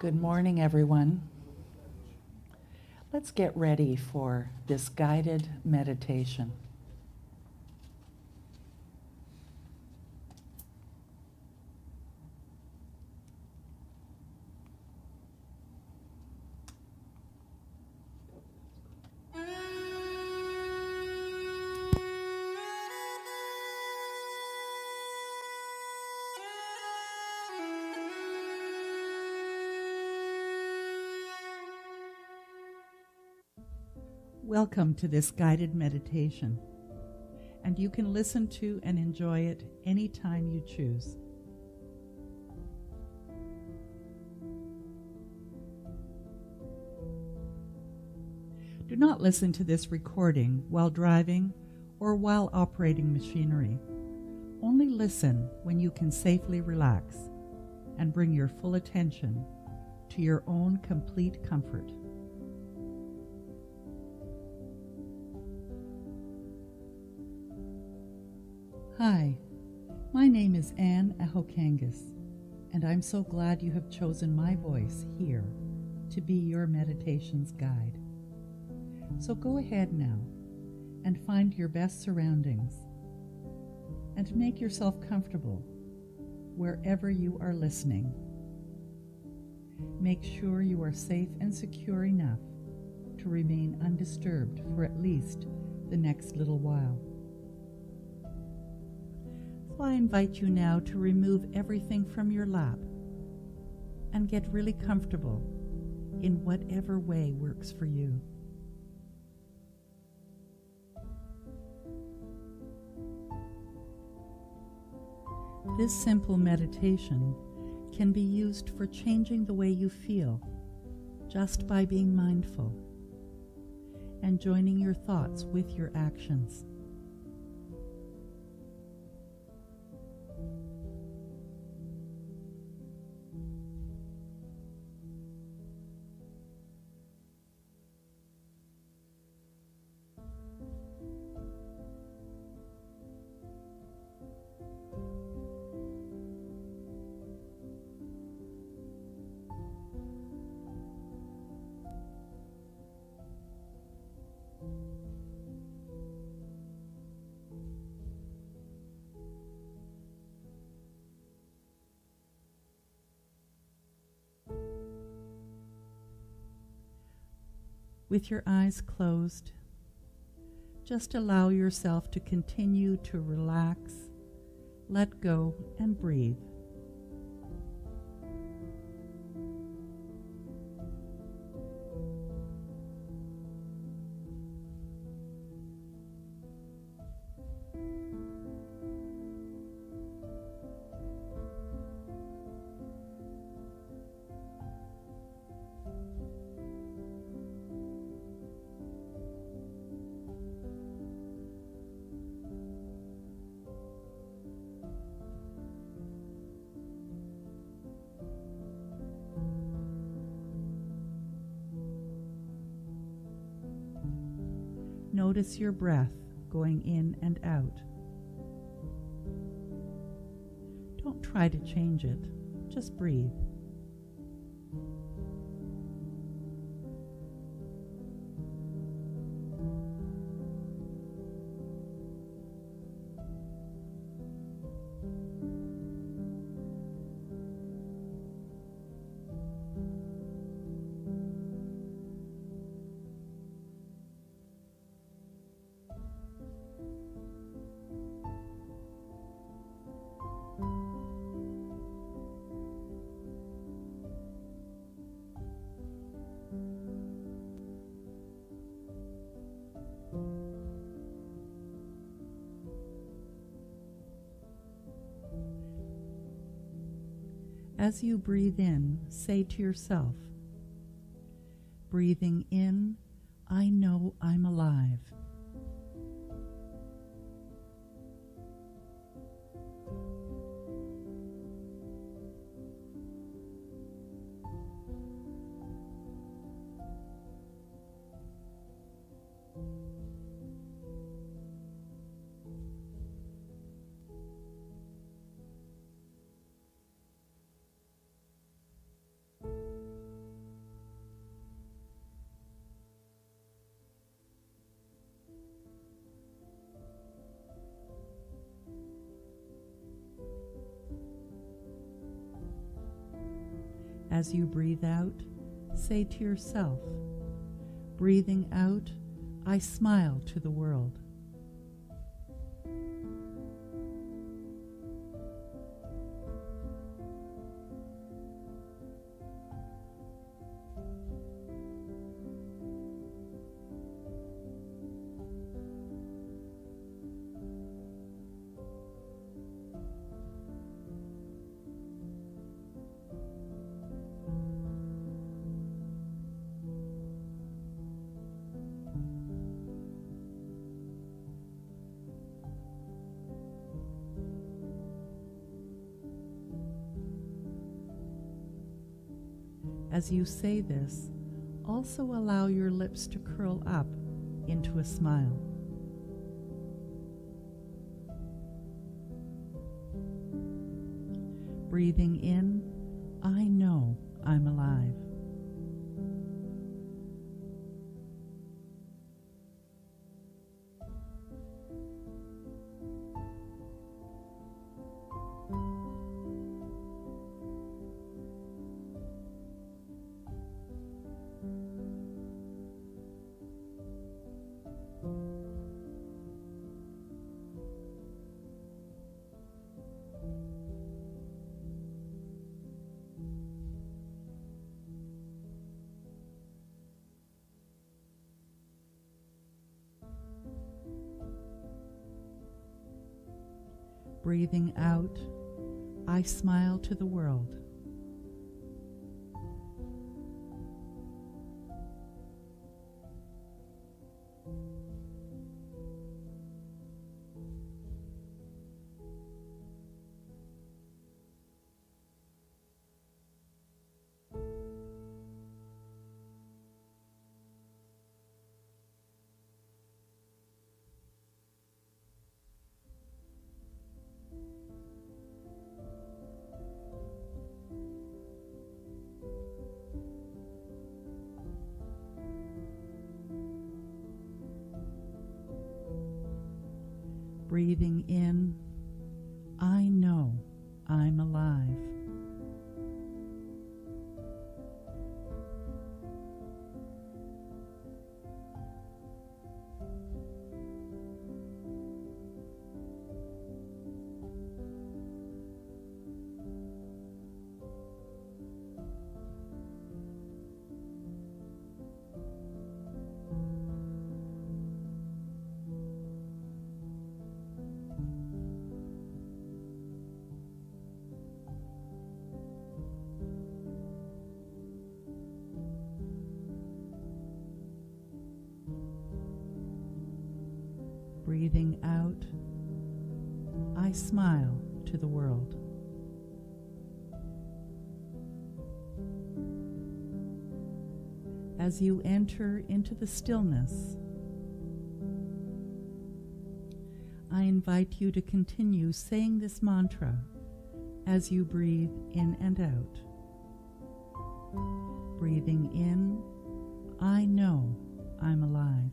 Good morning, everyone. Let's get ready for this guided meditation. Welcome to this guided meditation, and you can listen to and enjoy it anytime you choose. Do not listen to this recording while driving or while operating machinery. Only listen when you can safely relax and bring your full attention to your own complete comfort. Hi, my name is Anne Ahokangas, and I'm so glad you have chosen my voice here to be your meditation's guide. So go ahead now and find your best surroundings and make yourself comfortable wherever you are listening. Make sure you are safe and secure enough to remain undisturbed for at least the next little while. So I invite you now to remove everything from your lap and get really comfortable in whatever way works for you. This simple meditation can be used for changing the way you feel just by being mindful and joining your thoughts with your actions. With your eyes closed, just allow yourself to continue to relax, let go, and breathe. Notice your breath going in and out. Don't try to change it, just breathe. As you breathe in, say to yourself, breathing in, I know I'm alive. As you breathe out, say to yourself, breathing out, I smile to the world. As you say this, also allow your lips to curl up into a smile. Breathing in, I know I'm alive. Breathing out, I smile to the world. Breathing in, I know I'm alive. Breathing out, I smile to the world. As you enter into the stillness, I invite you to continue saying this mantra as you breathe in and out. Breathing in, I know I'm alive.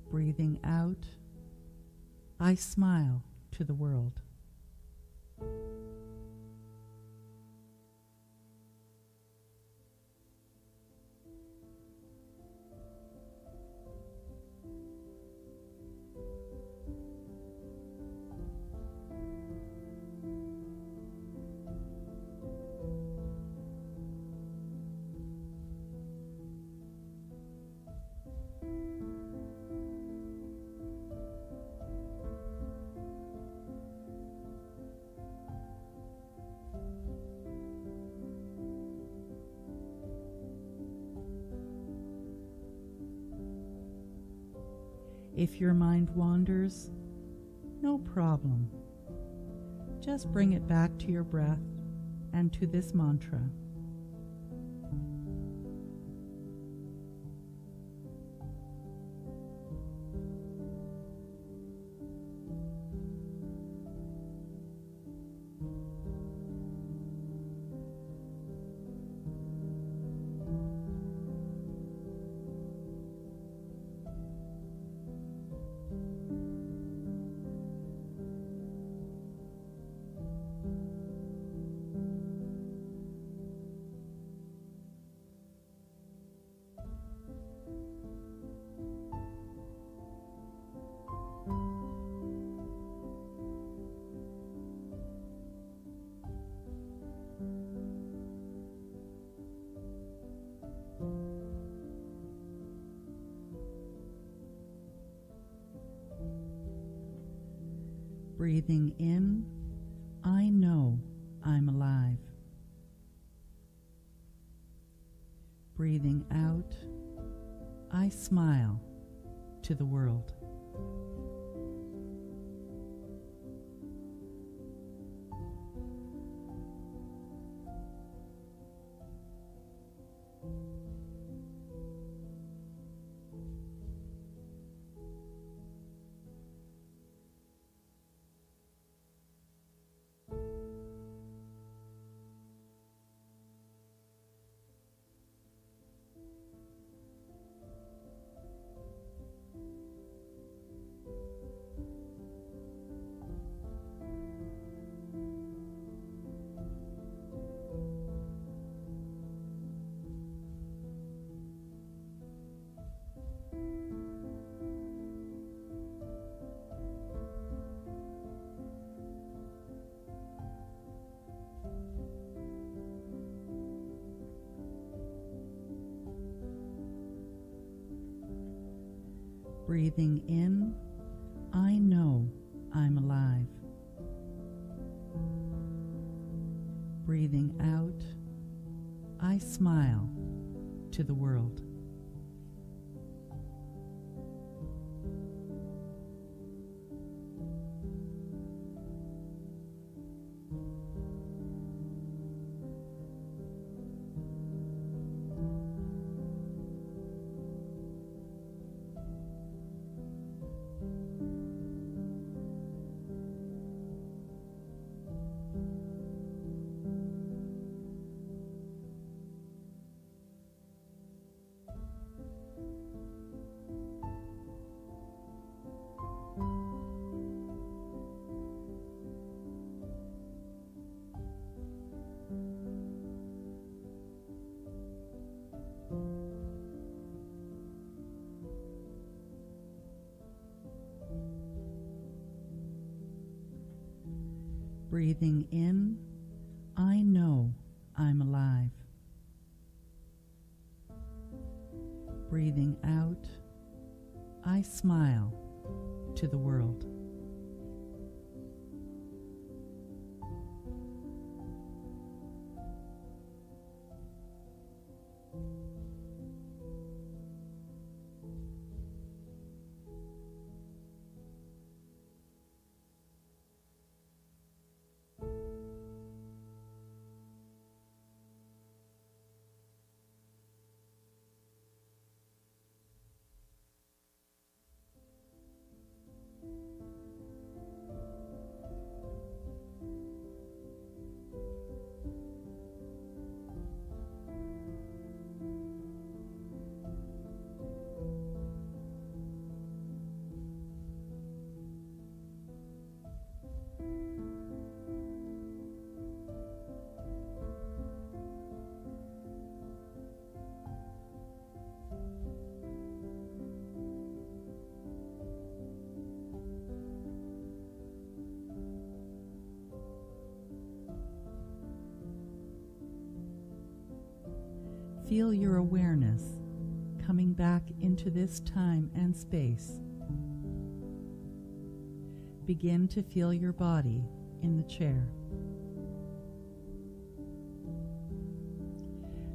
Breathing out, I smile to the world. If your mind wanders, no problem. Just bring it back to your breath and to this mantra. Breathing in, I know I'm alive. Breathing out, I smile to the world. Breathing in, I know I'm alive. Breathing out, I smile to the world. Breathing in, I know I'm alive. Breathing out, I smile to the world. Feel your awareness coming back into this time and space. Begin to feel your body in the chair.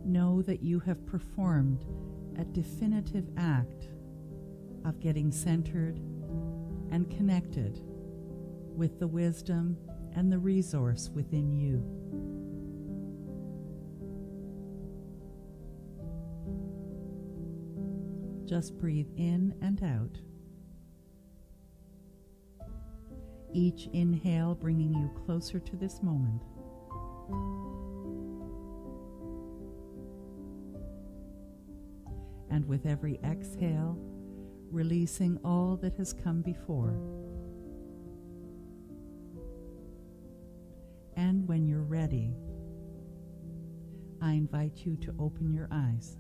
Know that you have performed a definitive act of getting centered and connected with the wisdom and the resource within you. Just breathe in and out. Each inhale bringing you closer to this moment. And with every exhale, releasing all that has come before. And when you're ready, I invite you to open your eyes.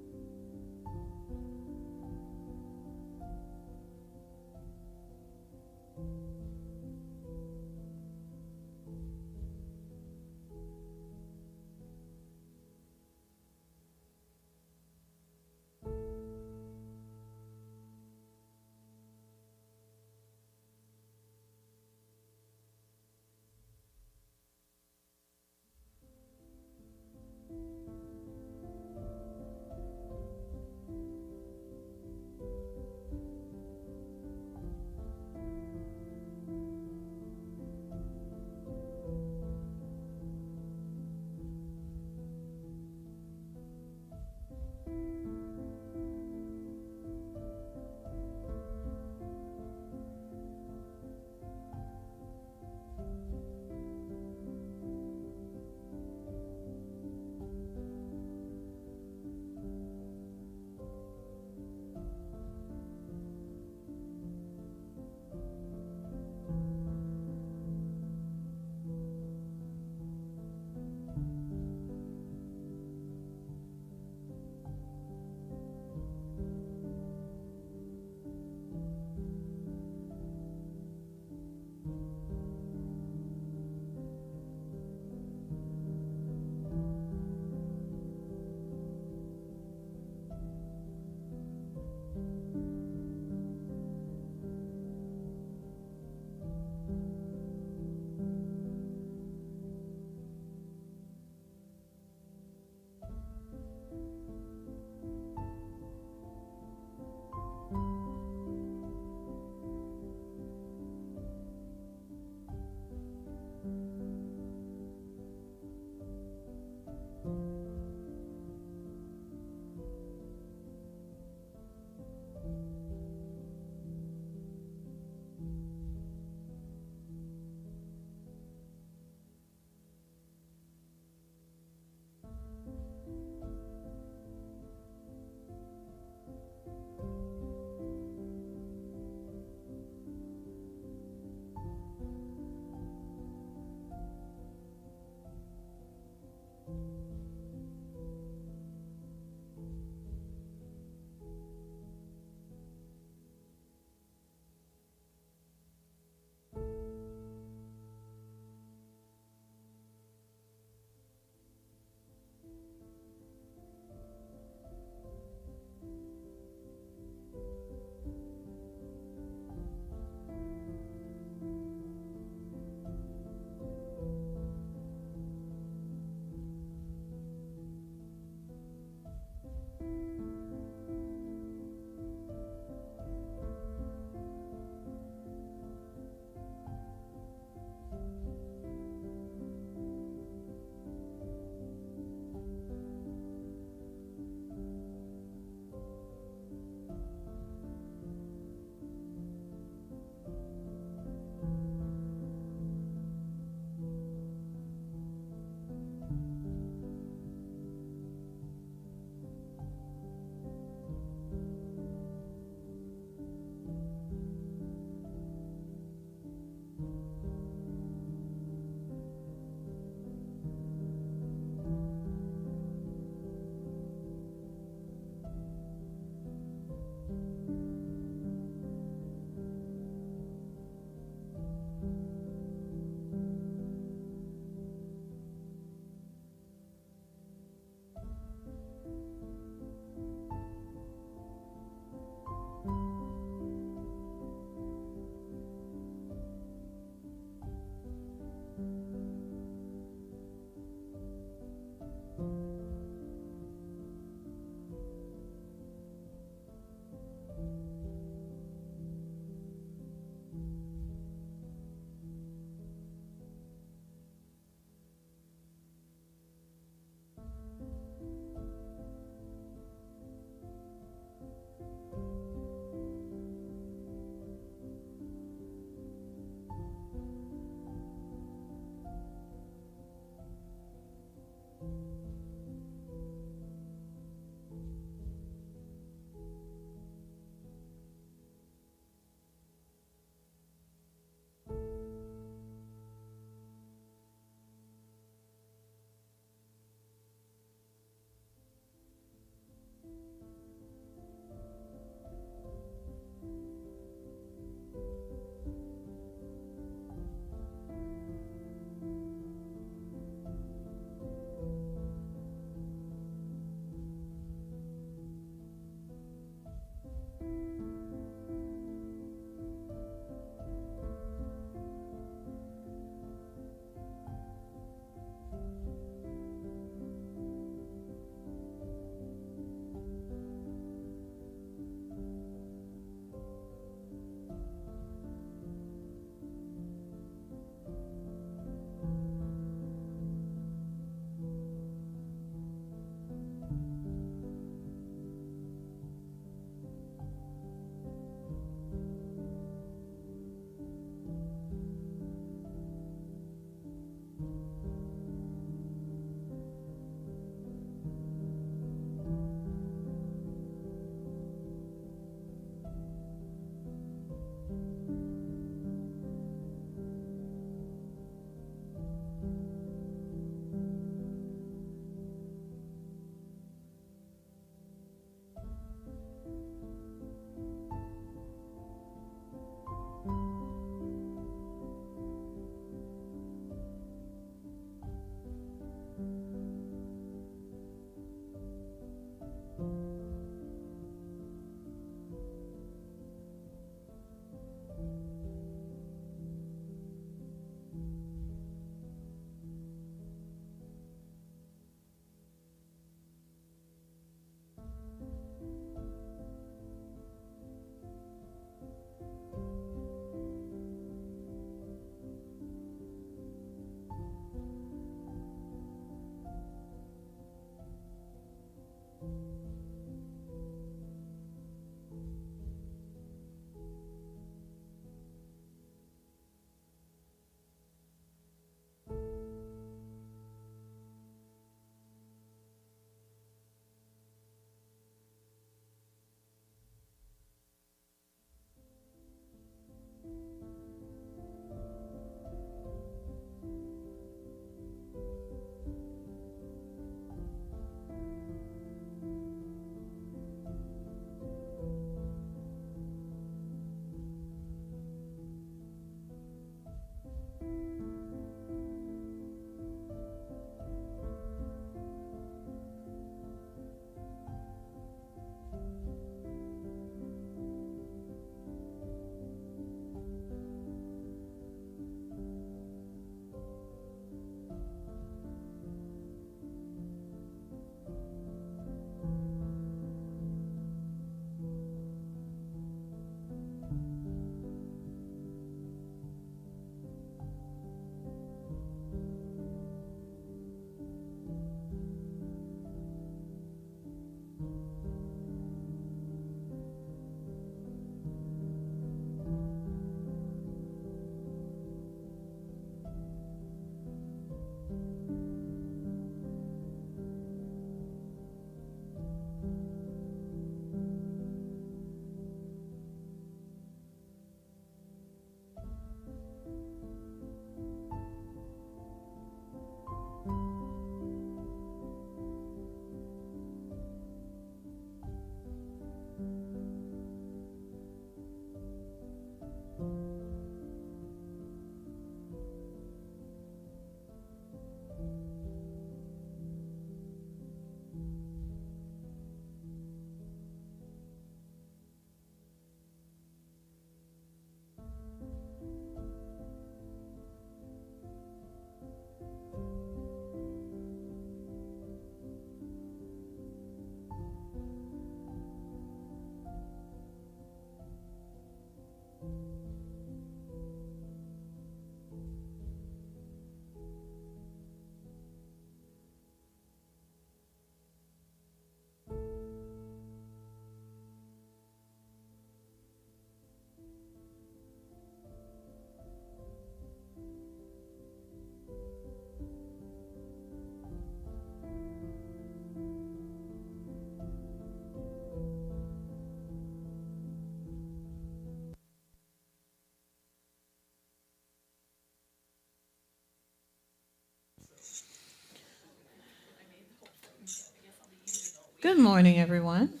Good morning, everyone,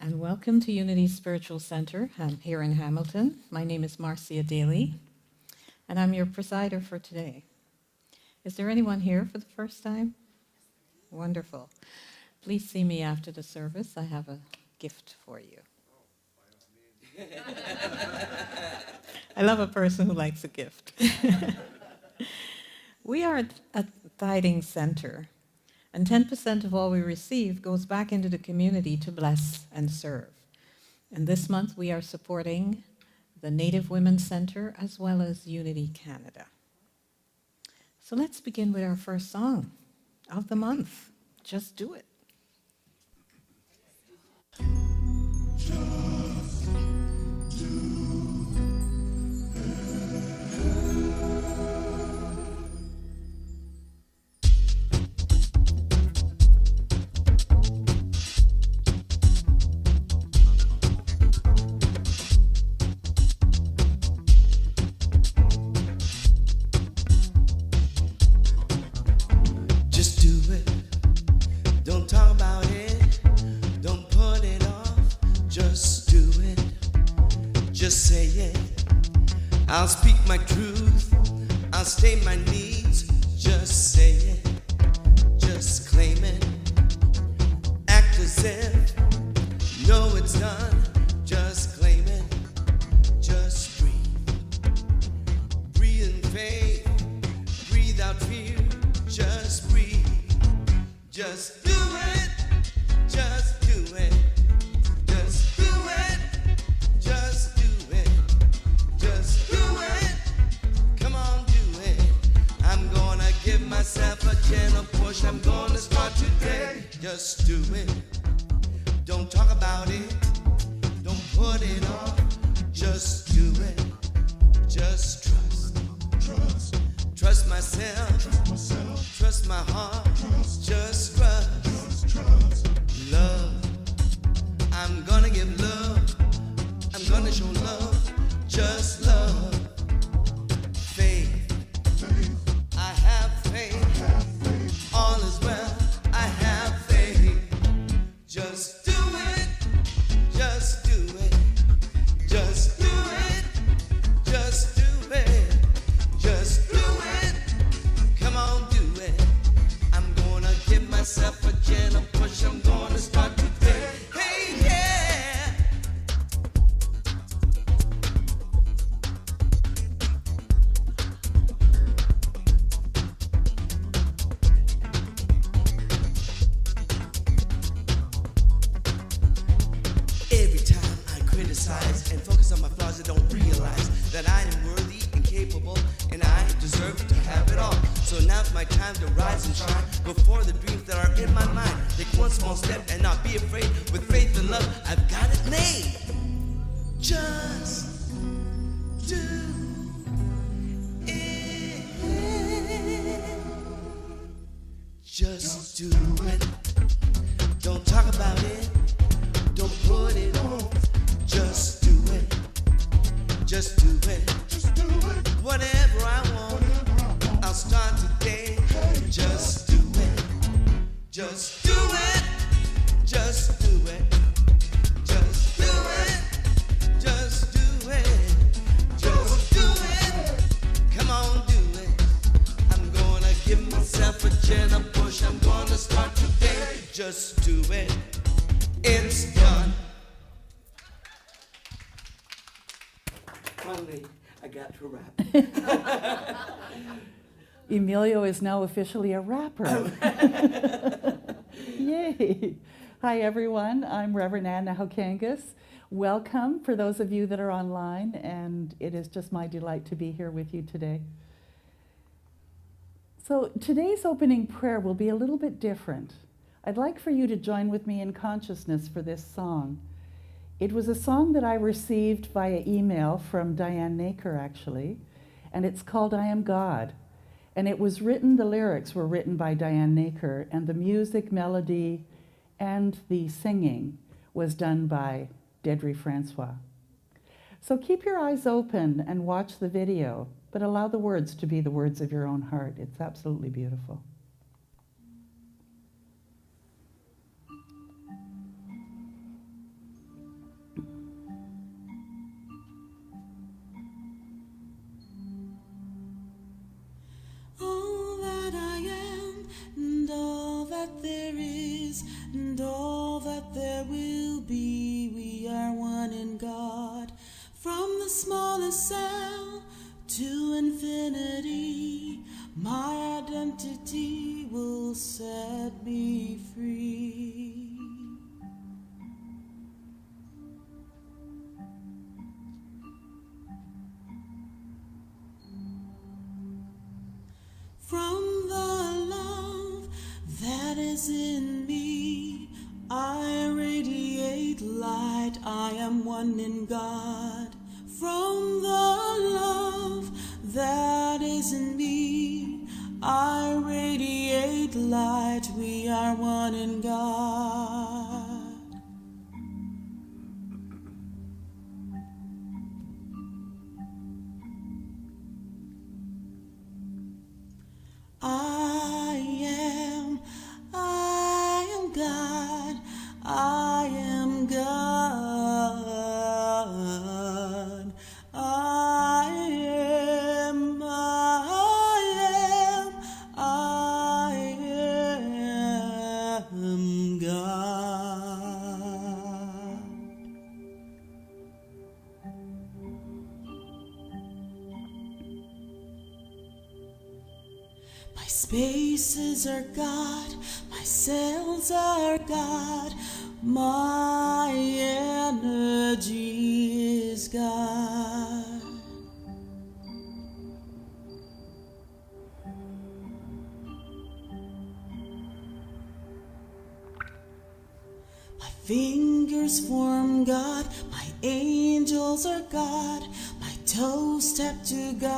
and welcome to Unity Spiritual Center here in Hamilton. My name is Marcia Daly, and I'm your presider for today. Is there anyone here for the first time? Wonderful. Please see me after the service. I have a gift for you. I love a person who likes a gift. We are a tithing center, and 10% of all we receive goes back into the community to bless and serve. And this month we are supporting the Native Women's Center as well as Unity Canada. So let's begin with our first song of the month, Just Do It. I'll speak my truth, I'll state my needs, just say it, just claim it, act as if, know it's done, just claim it, just breathe, breathe in faith, breathe out fear, just breathe, just do it, just do it, just do it, just do it, just do it, come on, do it. I'm gonna give myself a gentle push. I'm gonna start today. Just do it. Don't talk about it. Don't put it off. Just do it. Just trust. Trust myself. Trust my heart. Just trust. Love. I'm gonna give love. I'm gonna show love. Just love. Faith. I have faith. All is well. I have faith. Just do it. Just do it. Just do it. Just do it. Just do it. Come on, do it. I'm gonna give myself a gentle push. I'm gonna start today. Hey, yeah. Every time I criticize and focus on my flaws, I don't realize that I am worthy and capable, and I deserve to have it all. So now's my time to rise and shine before the dreams that are in my mind. Take one small step and not be afraid. With faith and love, I've got it made. Just do it. Just do it. Don't talk about it. Don't put it on. Just do it. Just do it. Whatever I want, I'll start today. Just do it. Just do it. Just do it. Just do it. Just do it. Just do it. Come on, do it. I'm gonna give myself a gentle push. I'm gonna start today. Just do it. It's done. Finally, I got to rap. Emilio is now officially a rapper. Yay! Hi, everyone. I'm Reverend Anna Hokangas. Welcome for those of you that are online, and it is just my delight to be here with you today. So today's opening prayer will be a little bit different. I'd like for you to join with me in consciousness for this song. It was a song that I received via email from Diane Naker, actually, and it's called I Am God. And it was written, the lyrics were written by Diane Naker, and the music, melody, and the singing was done by Dedry Francois. So keep your eyes open and watch the video, but allow the words to be the words of your own heart. It's absolutely beautiful. cell to infinity. My identity will set me free. From the love that is in me, I radiate light. I am one in God. From the love that is in me, I radiate light. We are one in God. I am God, I am God, I am God. My spaces are God, my cells are God, my energy is God. My fingers form God, my angels are God, my toes step to God.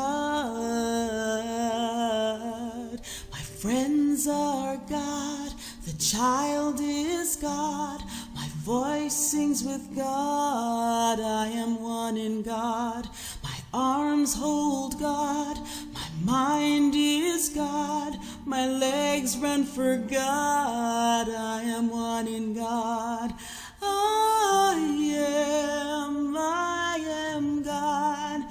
My friends are God, the child is God, my voice sings with God. I am one in God. My arms hold God, my mind is God, my legs run for God. I am one in God. I am God.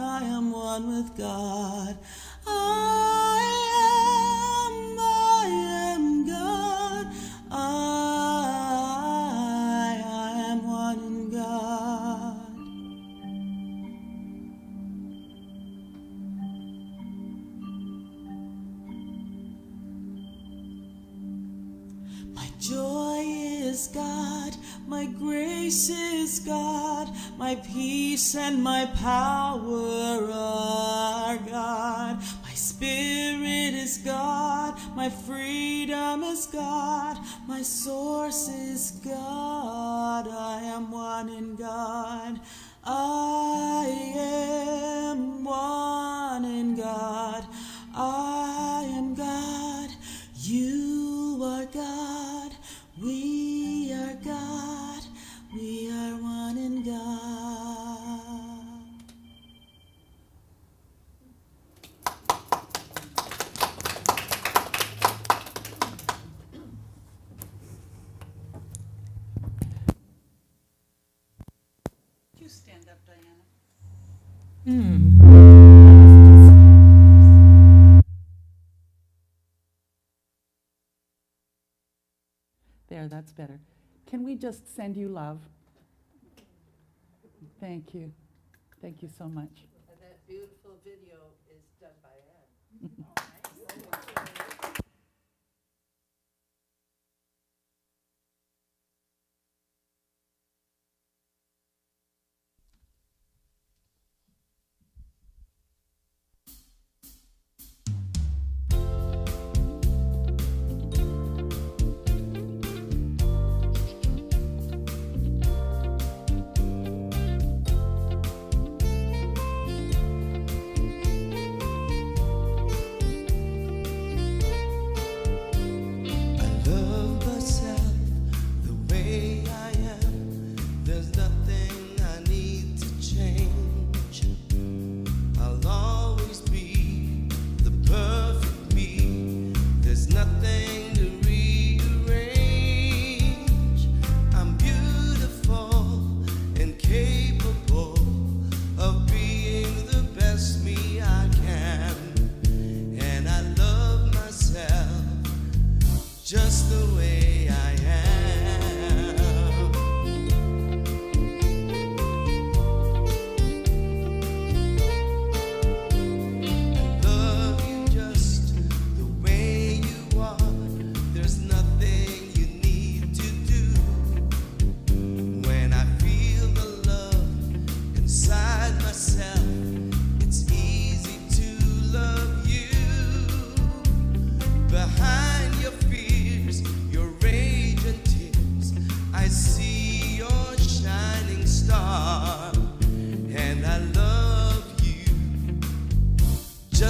I am one with God. I am God. I am one in God. My joy is God, my grace is God, my peace and my power are God. My spirit is God, my freedom is God, my source is God. I am one in God. I am one in God. I am God. You are God. We are God. We are one in God. Could you stand up, Diana? There, that's better. Can we just send you love? Thank you. Thank you so much. And that beautiful video is done by Ed.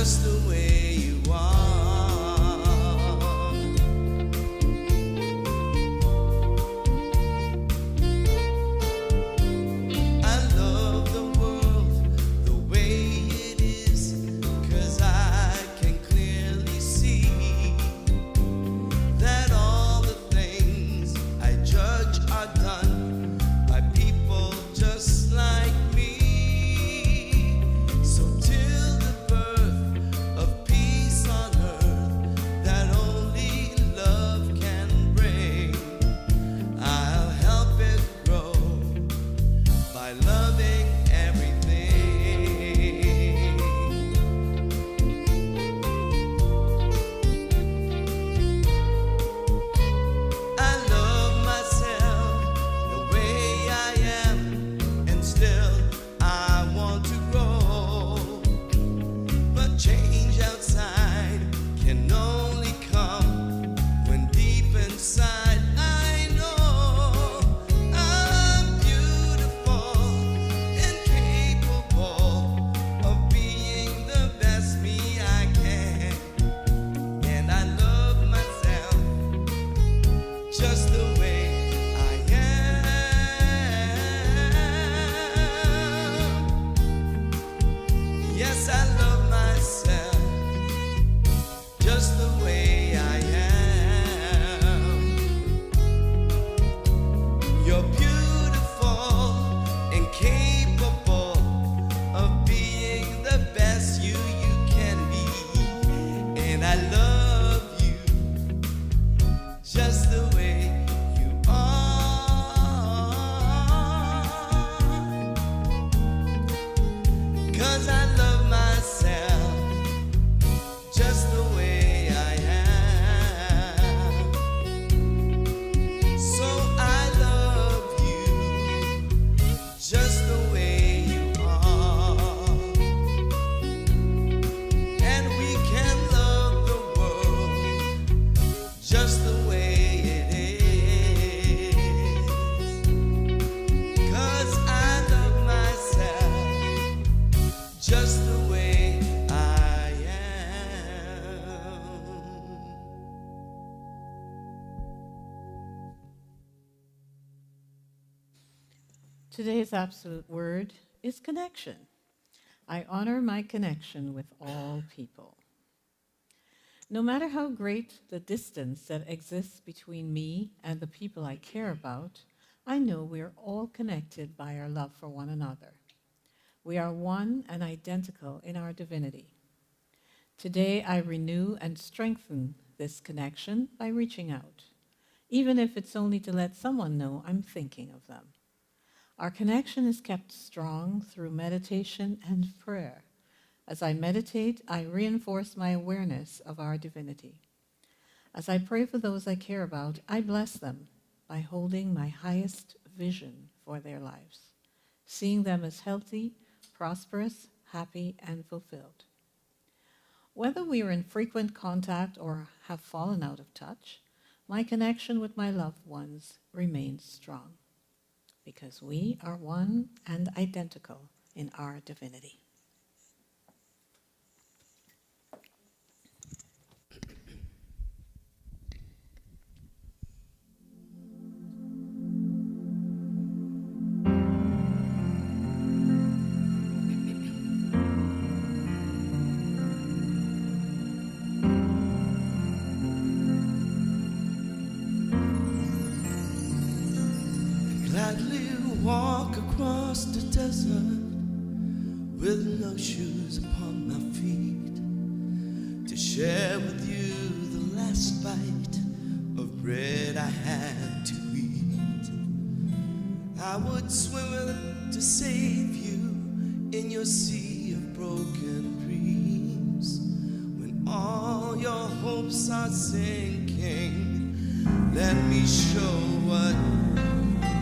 just the way you are. I love the world the way it is, 'cause I can clearly see that all the things I judge are done by people just like me. So till the birth of peace on earth that only love can bring, I'll help it grow by loving everything. I love myself the way I am, and still I want to grow. But change outside can only come when deep inside I know I'm beautiful and capable of being the best me I can. And I love myself just the way I am. Yes, I love myself just the way I am. You're beautiful and capable of being the best you can be. And I love you just the way you are. 'Cause I love myself just the way I am. So I love you just the way you are. And we can love the world just the way it is. 'Cause I love myself just the way I am. Today's absolute word is connection. I honor my connection with all people. No matter how great the distance that exists between me and the people I care about, I know we are all connected by our love for one another. We are one and identical in our divinity. Today, I renew and strengthen this connection by reaching out, even if it's only to let someone know I'm thinking of them. Our connection is kept strong through meditation and prayer. As I meditate, I reinforce my awareness of our divinity. As I pray for those I care about, I bless them by holding my highest vision for their lives, seeing them as healthy, prosperous, happy, and fulfilled. Whether we are in frequent contact or have fallen out of touch, my connection with my loved ones remains strong, because we are one and identical in our divinity. Gladly walk across the desert with no shoes upon my feet, to share with you the last bite of bread I had to eat. I would swim with it to save you in your sea of broken dreams. When all your hopes are sinking, let me show what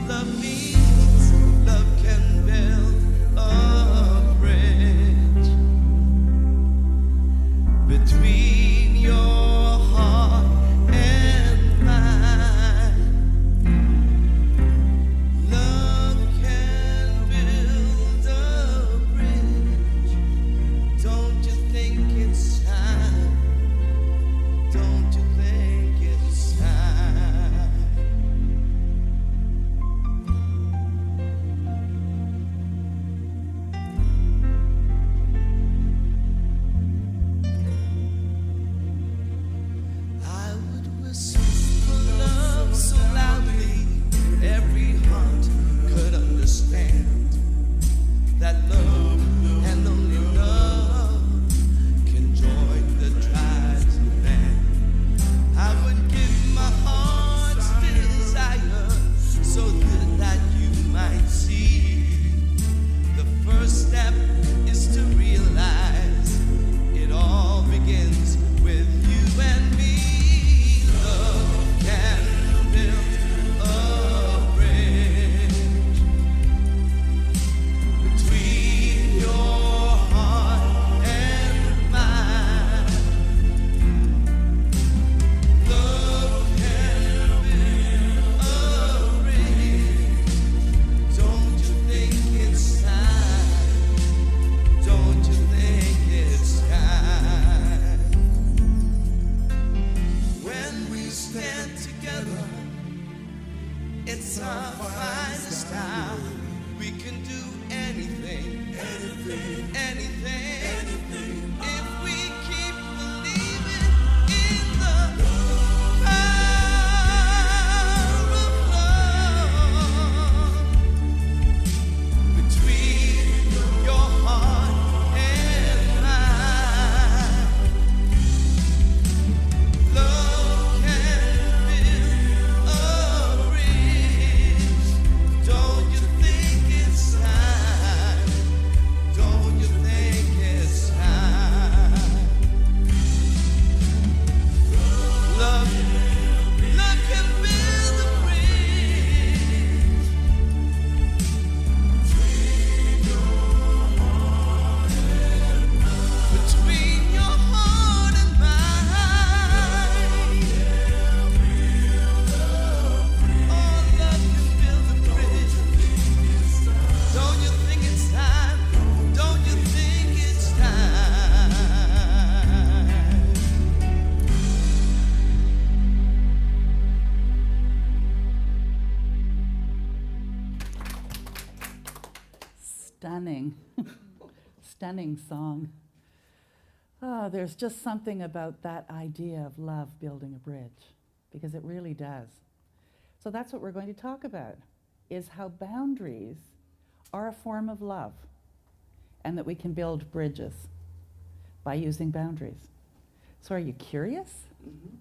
love means. Love can build a bridge between your heart and mine. Love can build a bridge. Don't you think it's Stunning song. Oh, there's just something about that idea of love building a bridge, because it really does. So that's what we're going to talk about, is how boundaries are a form of love, and that we can build bridges by using boundaries. So are you curious? Mm-hmm.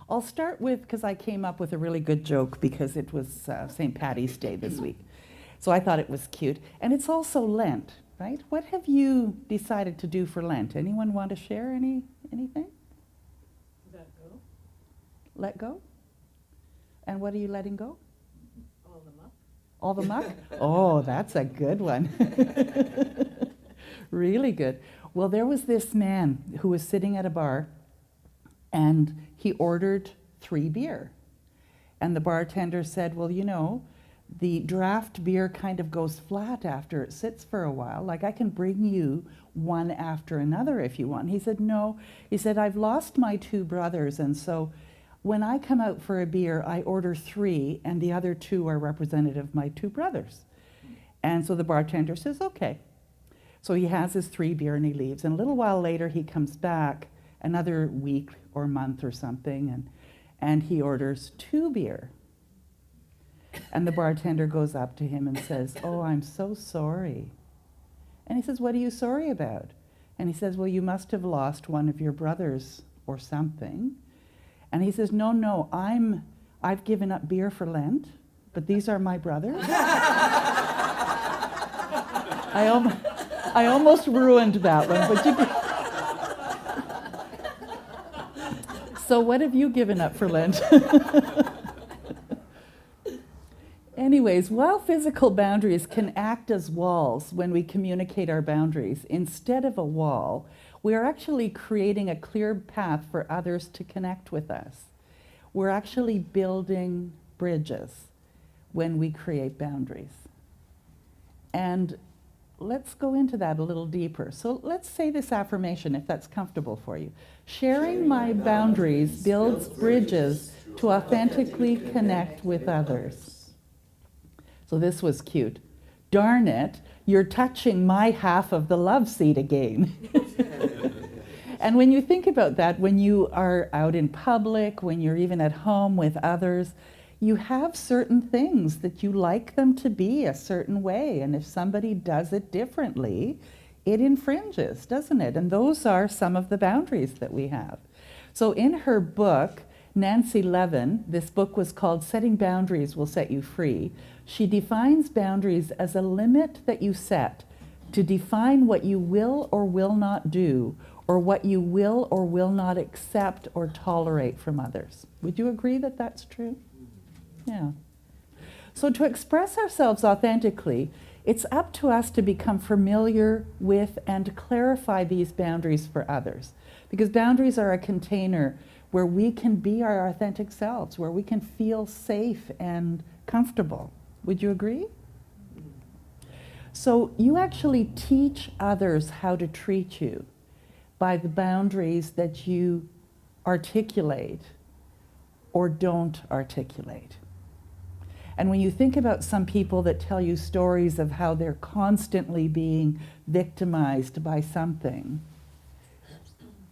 I'll start with, because I came up with a really good joke because it was St. Paddy's Day this week. So I thought it was cute. And it's also Lent, right? What have you decided to do for Lent? Anyone want to share anything? Let go. Let go? And what are you letting go? All the muck. All the muck? Oh, that's a good one. Really good. Well, there was this man who was sitting at a bar, and he ordered 3 beer. And the bartender said, well, you know, the draft beer kind of goes flat after it sits for a while. Like, I can bring you one after another if you want. He said, no. He said, I've lost my 2 brothers, and so when I come out for a beer, I order 3, and the other 2 are representative of my 2 brothers. And so the bartender says, okay. So he has his 3 beer and he leaves. And a little while later, he comes back, another week or month or something, and he orders 2 beer. And the bartender goes up to him and says, oh, I'm so sorry. And he says, what are you sorry about? And he says, well, you must have lost one of your brothers or something. And he says, no, I've given up beer for Lent, but these are my brothers. I almost ruined that one, but So what have you given up for Lent? Anyways, while physical boundaries can act as walls when we communicate our boundaries, instead of a wall, we are actually creating a clear path for others to connect with us. We're actually building bridges when we create boundaries. And let's go into that a little deeper. So let's say this affirmation, if that's comfortable for you. Sharing my boundaries builds bridges to authentically connect with others. So this was cute. Darn it, you're touching my half of the love seat again. And when you think about that, when you are out in public, when you're even at home with others, you have certain things that you like them to be a certain way. And if somebody does it differently, it infringes, doesn't it? And those are some of the boundaries that we have. So in her book, Nancy Levin, this book was called Setting Boundaries Will Set You Free. She defines boundaries as a limit that you set to define what you will or will not do, or what you will or will not accept or tolerate from others. Would you agree that that's true? Yeah. So to express ourselves authentically, it's up to us to become familiar with and clarify these boundaries for others. Because boundaries are a container where we can be our authentic selves, where we can feel safe and comfortable. Would you agree? So you actually teach others how to treat you by the boundaries that you articulate or don't articulate. And when you think about some people that tell you stories of how they're constantly being victimized by something,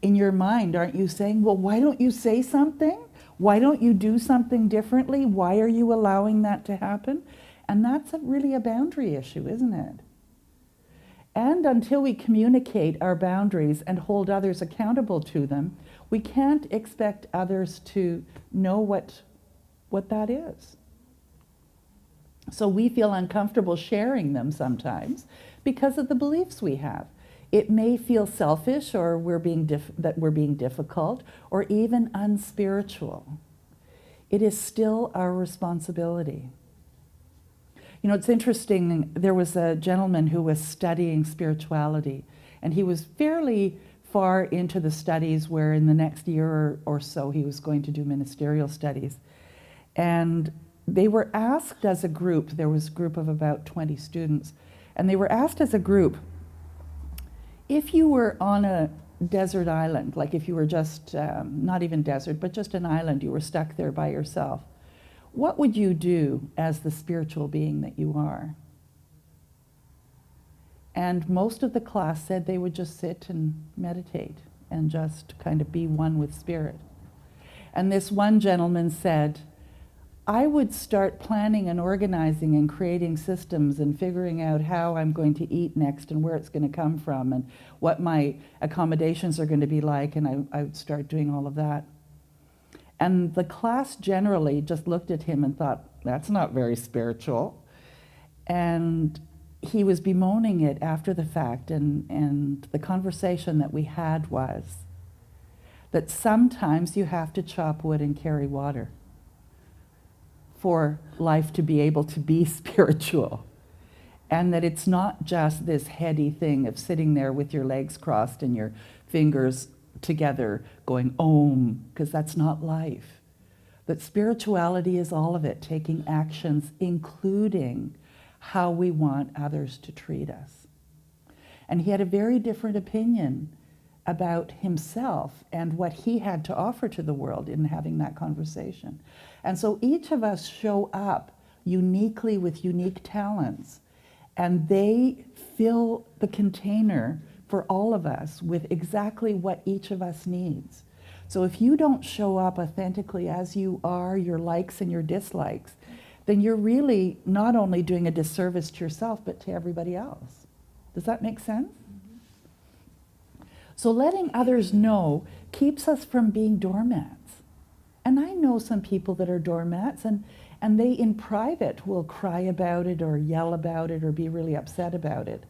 in your mind, aren't you saying, well, why don't you say something? Why don't you do something differently? Why are you allowing that to happen? And that's really a boundary issue, isn't it? And until we communicate our boundaries and hold others accountable to them, we can't expect others to know what that is. So we feel uncomfortable sharing them sometimes because of the beliefs we have. It may feel selfish, or that we're being difficult, or even unspiritual. It is still our responsibility. You know, it's interesting, there was a gentleman who was studying spirituality, and he was fairly far into the studies where in the next year or so he was going to do ministerial studies. And they were asked as a group, there was a group of about 20 students, and they were asked as a group, if you were on a desert island, like if you were just, not even desert, but just an island, you were stuck there by yourself, what would you do as the spiritual being that you are? And most of the class said they would just sit and meditate and just kind of be one with spirit. And this one gentleman said, I would start planning and organizing and creating systems and figuring out how I'm going to eat next and where it's going to come from and what my accommodations are going to be like, and I would start doing all of that. And the class generally just looked at him and thought, that's not very spiritual. And he was bemoaning it after the fact, and the conversation that we had was that sometimes you have to chop wood and carry water for life to be able to be spiritual. And that it's not just this heady thing of sitting there with your legs crossed and your fingers together going Om, because that's not life. That spirituality is all of it, taking actions, including how we want others to treat us. And he had a very different opinion about himself and what he had to offer to the world in having that conversation. And so each of us show up uniquely with unique talents, and they fill the container for all of us with exactly what each of us needs. So if you don't show up authentically as you are, your likes and your dislikes, then you're really not only doing a disservice to yourself, but to everybody else. Does that make sense? So letting others know keeps us from being doormats. And I know some people that are doormats, and they in private will cry about it or yell about it or be really upset about it,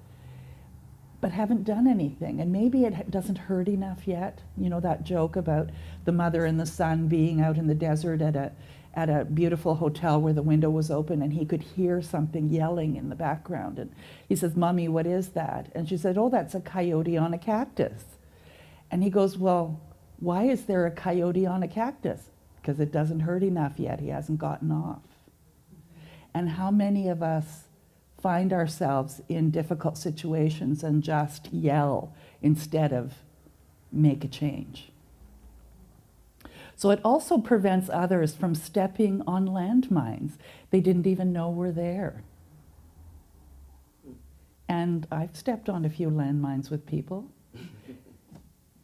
but haven't done anything. And maybe it doesn't hurt enough yet. You know that joke about the mother and the son being out in the desert at a beautiful hotel where the window was open, and he could hear something yelling in the background. And he says, Mommy, what is that? And she said, oh, that's a coyote on a cactus. And he goes, well, why is there a coyote on a cactus? Because it doesn't hurt enough yet. He hasn't gotten off. And how many of us find ourselves in difficult situations and just yell instead of make a change? So it also prevents others from stepping on landmines they didn't even know were there. And I've stepped on a few landmines with people.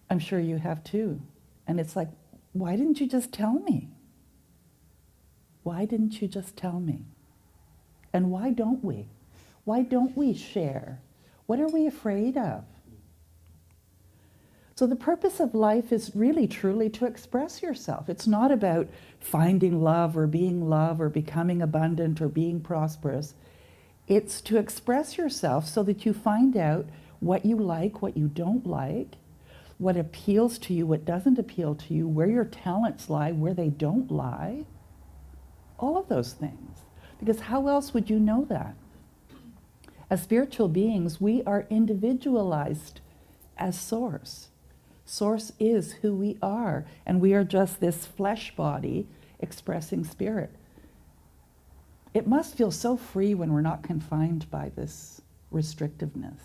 I'm sure you have too. And it's like, why didn't you just tell me? Why didn't you just tell me? And why don't we? Why don't we share? What are we afraid of? So the purpose of life is really truly to express yourself. It's not about finding love or becoming abundant or being prosperous. It's to express yourself so that you find out what you like, what you don't like, what appeals to you, what doesn't appeal to you, where your talents lie, where they don't lie. All of those things. Because how else would you know that? As spiritual beings, we are individualized as Source. Source is who we are, and we are just this flesh body expressing spirit. It must feel so free when we're not confined by this restrictiveness,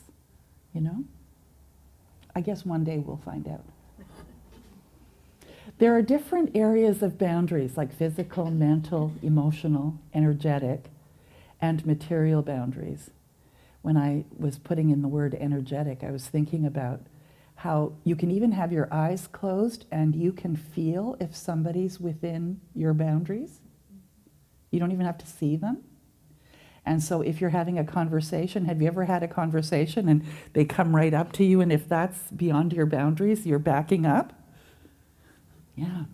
you know? I guess one day we'll find out. There are different areas of boundaries, like physical, mental, emotional, energetic, and material boundaries. When I was putting in the word energetic, I was thinking about how you can even have your eyes closed and you can feel if somebody's within your boundaries. You don't even have to see them. And so if you're having a conversation, have you ever had a conversation and they come right up to you, and if that's beyond your boundaries, you're backing up? Yeah.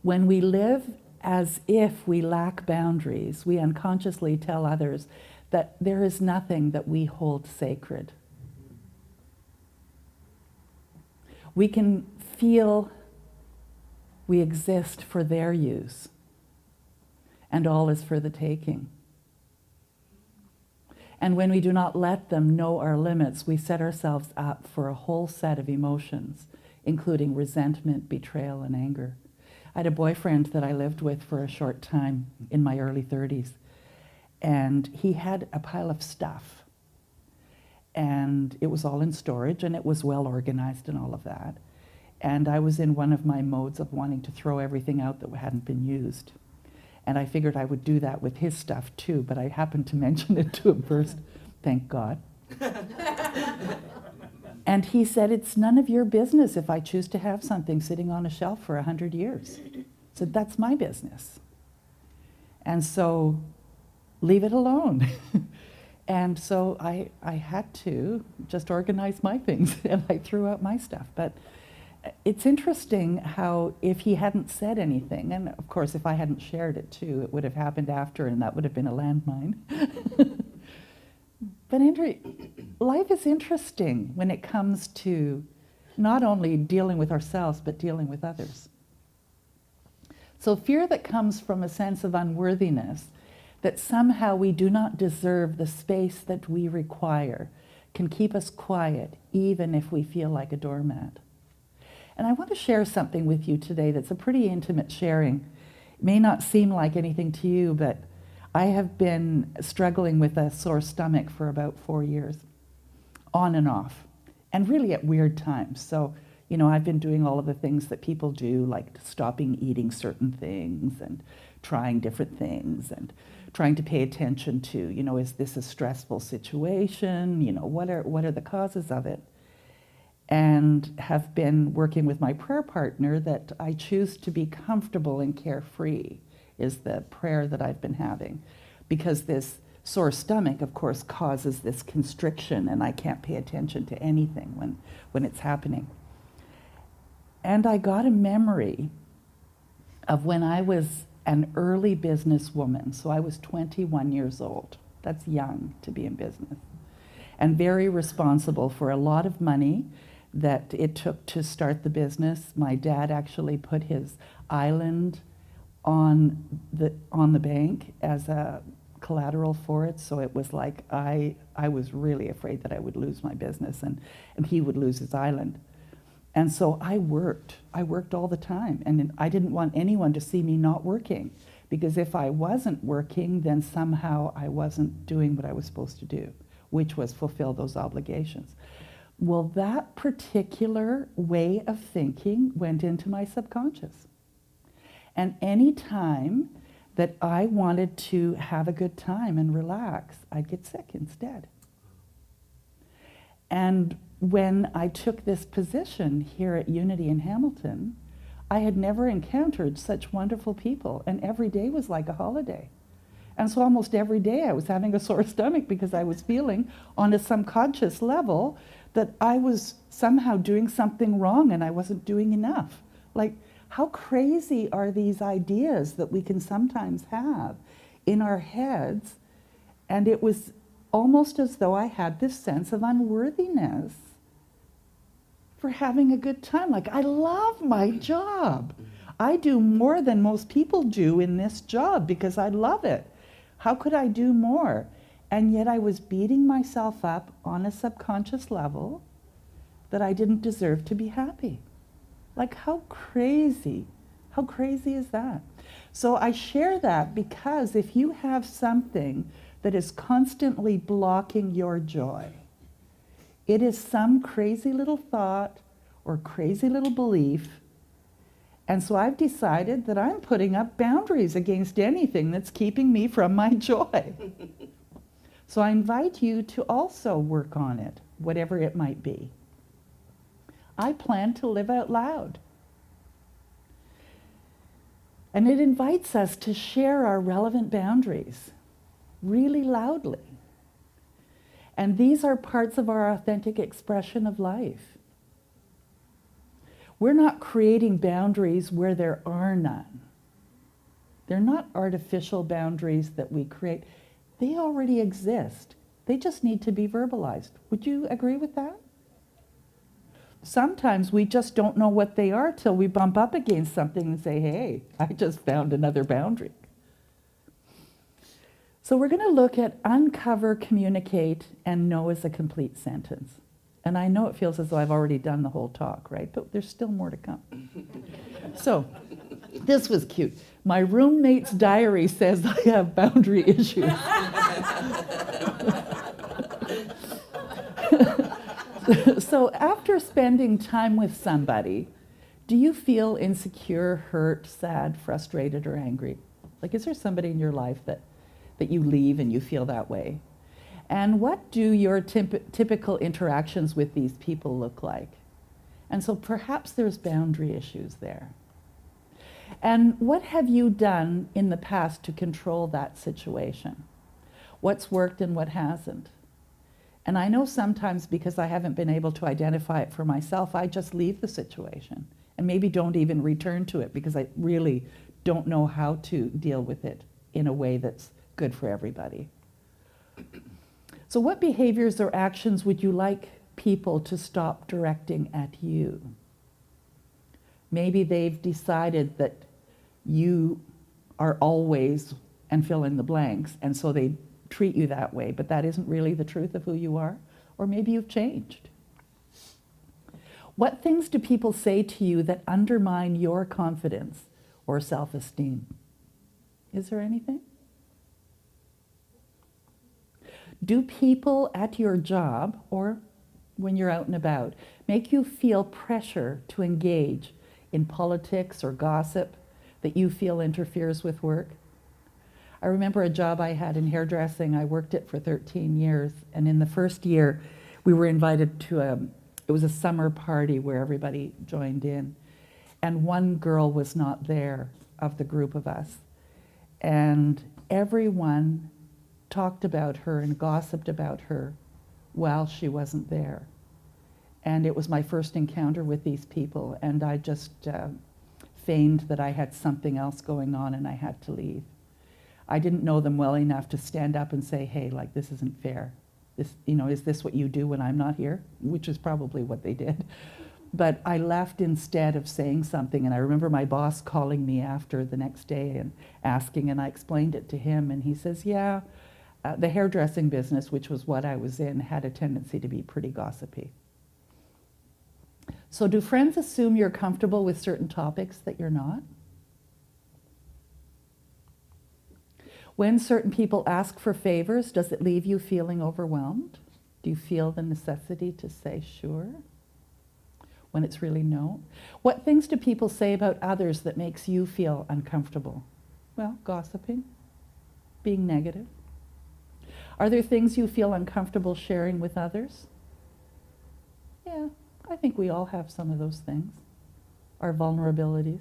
When we live as if we lack boundaries, we unconsciously tell others that there is nothing that we hold sacred. We can feel we exist for their use, and all is for the taking. And when we do not let them know our limits, we set ourselves up for a whole set of emotions, including resentment, betrayal, and anger. I had a boyfriend that I lived with for a short time in my early 30s, and he had a pile of stuff. And it was all in storage, and it was well organized and all of that. And I was in one of my modes of wanting to throw everything out that hadn't been used. And I figured I would do that with his stuff too, but I happened to mention it to him first, thank God. And he said, it's none of your business if I choose to have something sitting on a shelf for 100 years. I said, that's my business. And so leave it alone. And so I had to just organize my things, and I threw out my stuff. But it's interesting how if he hadn't said anything, and of course if I hadn't shared it too, it would have happened after, and that would have been a landmine. But Andrew, life is interesting when it comes to not only dealing with ourselves, but dealing with others. So fear that comes from a sense of unworthiness, that somehow we do not deserve the space that we require, can keep us quiet even if we feel like a doormat. And I want to share something with you today that's a pretty intimate sharing. It may not seem like anything to you, but I have been struggling with a sore stomach for about 4 years, on and off, and really at weird times. So, you know, I've been doing all of the things that people do, like stopping eating certain things and trying different things and trying to pay attention to, you know, is this a stressful situation? You know, what are the causes of it? And have been working with my prayer partner that I choose to be comfortable and carefree is the prayer that I've been having. Because this sore stomach, of course, causes this constriction, and I can't pay attention to anything when it's happening. And I got a memory of when I was an early businesswoman. So I was 21 years old. That's young to be in business. And very responsible for a lot of money that it took to start the business. My dad actually put his island on the bank as a collateral for it. So it was like I was really afraid that I would lose my business and he would lose his island. And so I worked all the time, and I didn't want anyone to see me not working, because if I wasn't working, then somehow I wasn't doing what I was supposed to do, which was fulfill those obligations. Well, that particular way of thinking went into my subconscious. And any time that I wanted to have a good time and relax, I'd get sick instead. And when I took this position here at Unity in Hamilton, I had never encountered such wonderful people, and every day was like a holiday. And so almost every day I was having a sore stomach because I was feeling on a subconscious level that I was somehow doing something wrong and I wasn't doing enough. Like, how crazy are these ideas that we can sometimes have in our heads? And it was almost as though I had this sense of unworthiness for having a good time. Like, I love my job. I do more than most people do in this job because I love it. How could I do more? And yet I was beating myself up on a subconscious level that I didn't deserve to be happy. Like, how crazy is that? So I share that because if you have something that is constantly blocking your joy, it is some crazy little thought or crazy little belief. And so I've decided that I'm putting up boundaries against anything that's keeping me from my joy. So I invite you to also work on it, whatever it might be. I plan to live out loud. And it invites us to share our relevant boundaries really loudly. And these are parts of our authentic expression of life. We're not creating boundaries where there are none. They're not artificial boundaries that we create. They already exist. They just need to be verbalized. Would you agree with that? Sometimes we just don't know what they are till we bump up against something and say, hey, I just found another boundary. So we're going to look at uncover, communicate, and know as a complete sentence. And I know it feels as though I've already done the whole talk, right? But there's still more to come. So this was cute. My roommate's diary says I have boundary issues. So after spending time with somebody, do you feel insecure, hurt, sad, frustrated, or angry? Like, is there somebody in your life that you leave and you feel that way? And what do your typical interactions with these people look like? And so perhaps there's boundary issues there. And what have you done in the past to control that situation? What's worked and what hasn't? And I know sometimes, because I haven't been able to identify it for myself, I just leave the situation and maybe don't even return to it because I really don't know how to deal with it in a way that's good for everybody. So what behaviors or actions would you like people to stop directing at you? Maybe they've decided that you are always, and fill in the blanks, and so they treat you that way, but that isn't really the truth of who you are. Or maybe you've changed. What things do people say to you that undermine your confidence or self-esteem? Is there anything? Do people at your job or when you're out and about make you feel pressure to engage in politics or gossip that you feel interferes with work? I remember a job I had in hairdressing. I worked it for 13 years, and in the first year we were invited to it was a summer party where everybody joined in, and one girl was not there of the group of us, and everyone talked about her and gossiped about her while she wasn't there. And it was my first encounter with these people, and I just feigned that I had something else going on and I had to leave. I didn't know them well enough to stand up and say, hey, like, this isn't fair. This, you know, is this what you do when I'm not here? Which is probably what they did. But I left instead of saying something, and I remember my boss calling me after the next day and asking, and I explained it to him, and he says, yeah, the hairdressing business, which was what I was in, had a tendency to be pretty gossipy. So do friends assume you're comfortable with certain topics that you're not? When certain people ask for favors, does it leave you feeling overwhelmed? Do you feel the necessity to say sure when it's really no? What things do people say about others that makes you feel uncomfortable? Well, gossiping, being negative. Are there things you feel uncomfortable sharing with others? Yeah, I think we all have some of those things, our vulnerabilities.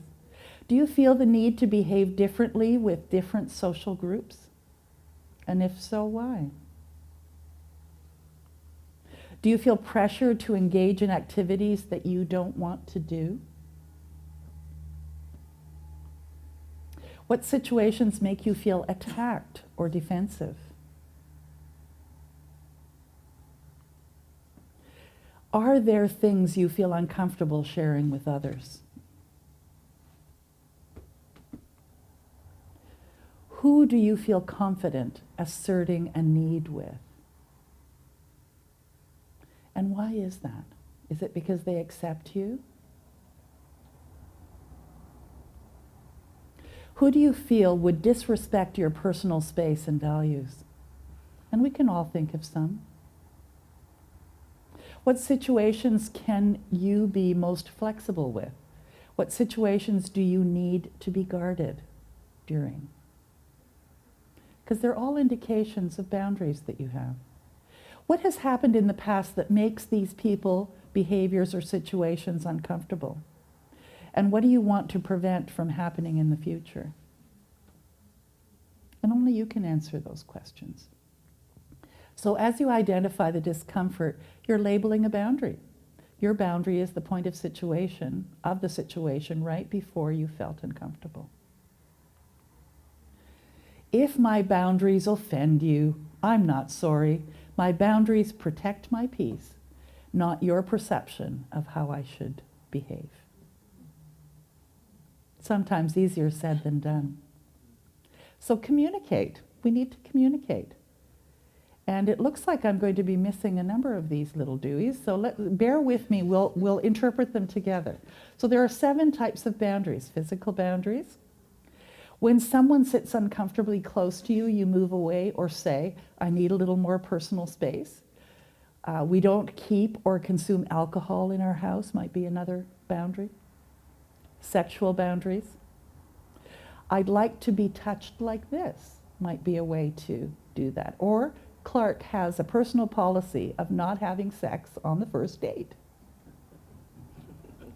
Do you feel the need to behave differently with different social groups? And if so, why? Do you feel pressure to engage in activities that you don't want to do? What situations make you feel attacked or defensive? Are there things you feel uncomfortable sharing with others? Who do you feel confident asserting a need with? And why is that? Is it because they accept you? Who do you feel would disrespect your personal space and values? And we can all think of some. What situations can you be most flexible with? What situations do you need to be guarded during? Because they're all indications of boundaries that you have. What has happened in the past that makes these people, behaviors, or situations uncomfortable? And what do you want to prevent from happening in the future? And only you can answer those questions. So as you identify the discomfort, you're labeling a boundary. Your boundary is the point of the situation right before you felt uncomfortable. If my boundaries offend you, I'm not sorry. My boundaries protect my peace, not your perception of how I should behave. Sometimes easier said than done. So communicate. We need to communicate. And it looks like I'm going to be missing a number of these little dewies, so bear with me, we'll interpret them together. So there are 7 types of boundaries. Physical boundaries. When someone sits uncomfortably close to you, you move away or say, I need a little more personal space. We don't keep or consume alcohol in our house, might be another boundary. Sexual boundaries. I'd like to be touched like this, might be a way to do that. Or Clark has a personal policy of not having sex on the first date.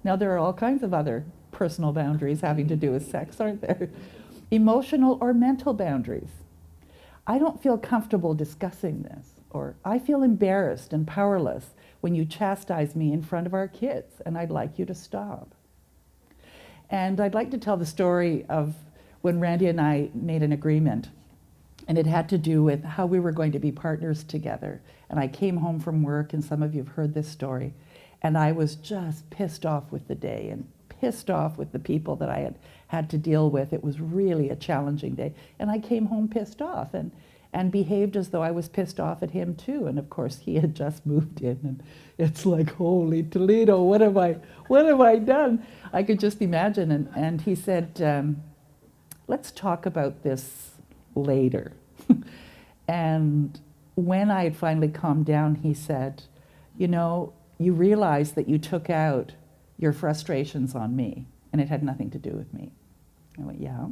Now, there are all kinds of other personal boundaries having to do with sex, aren't there? Emotional or mental boundaries. I don't feel comfortable discussing this, or I feel embarrassed and powerless when you chastise me in front of our kids, and I'd like you to stop. And I'd like to tell the story of when Randy and I made an agreement, and it had to do with how we were going to be partners together. And I came home from work, and some of you have heard this story, and I was just pissed off with the day and pissed off with the people that I had to deal with. It was really a challenging day. And I came home pissed off and behaved as though I was pissed off at him too. And of course he had just moved in, and it's like, holy Toledo, what have I done? I could just imagine. And he said, let's talk about this later. And when I had finally calmed down, he said, you know, you realize that you took out your frustrations on me, and it had nothing to do with me. I went, yeah.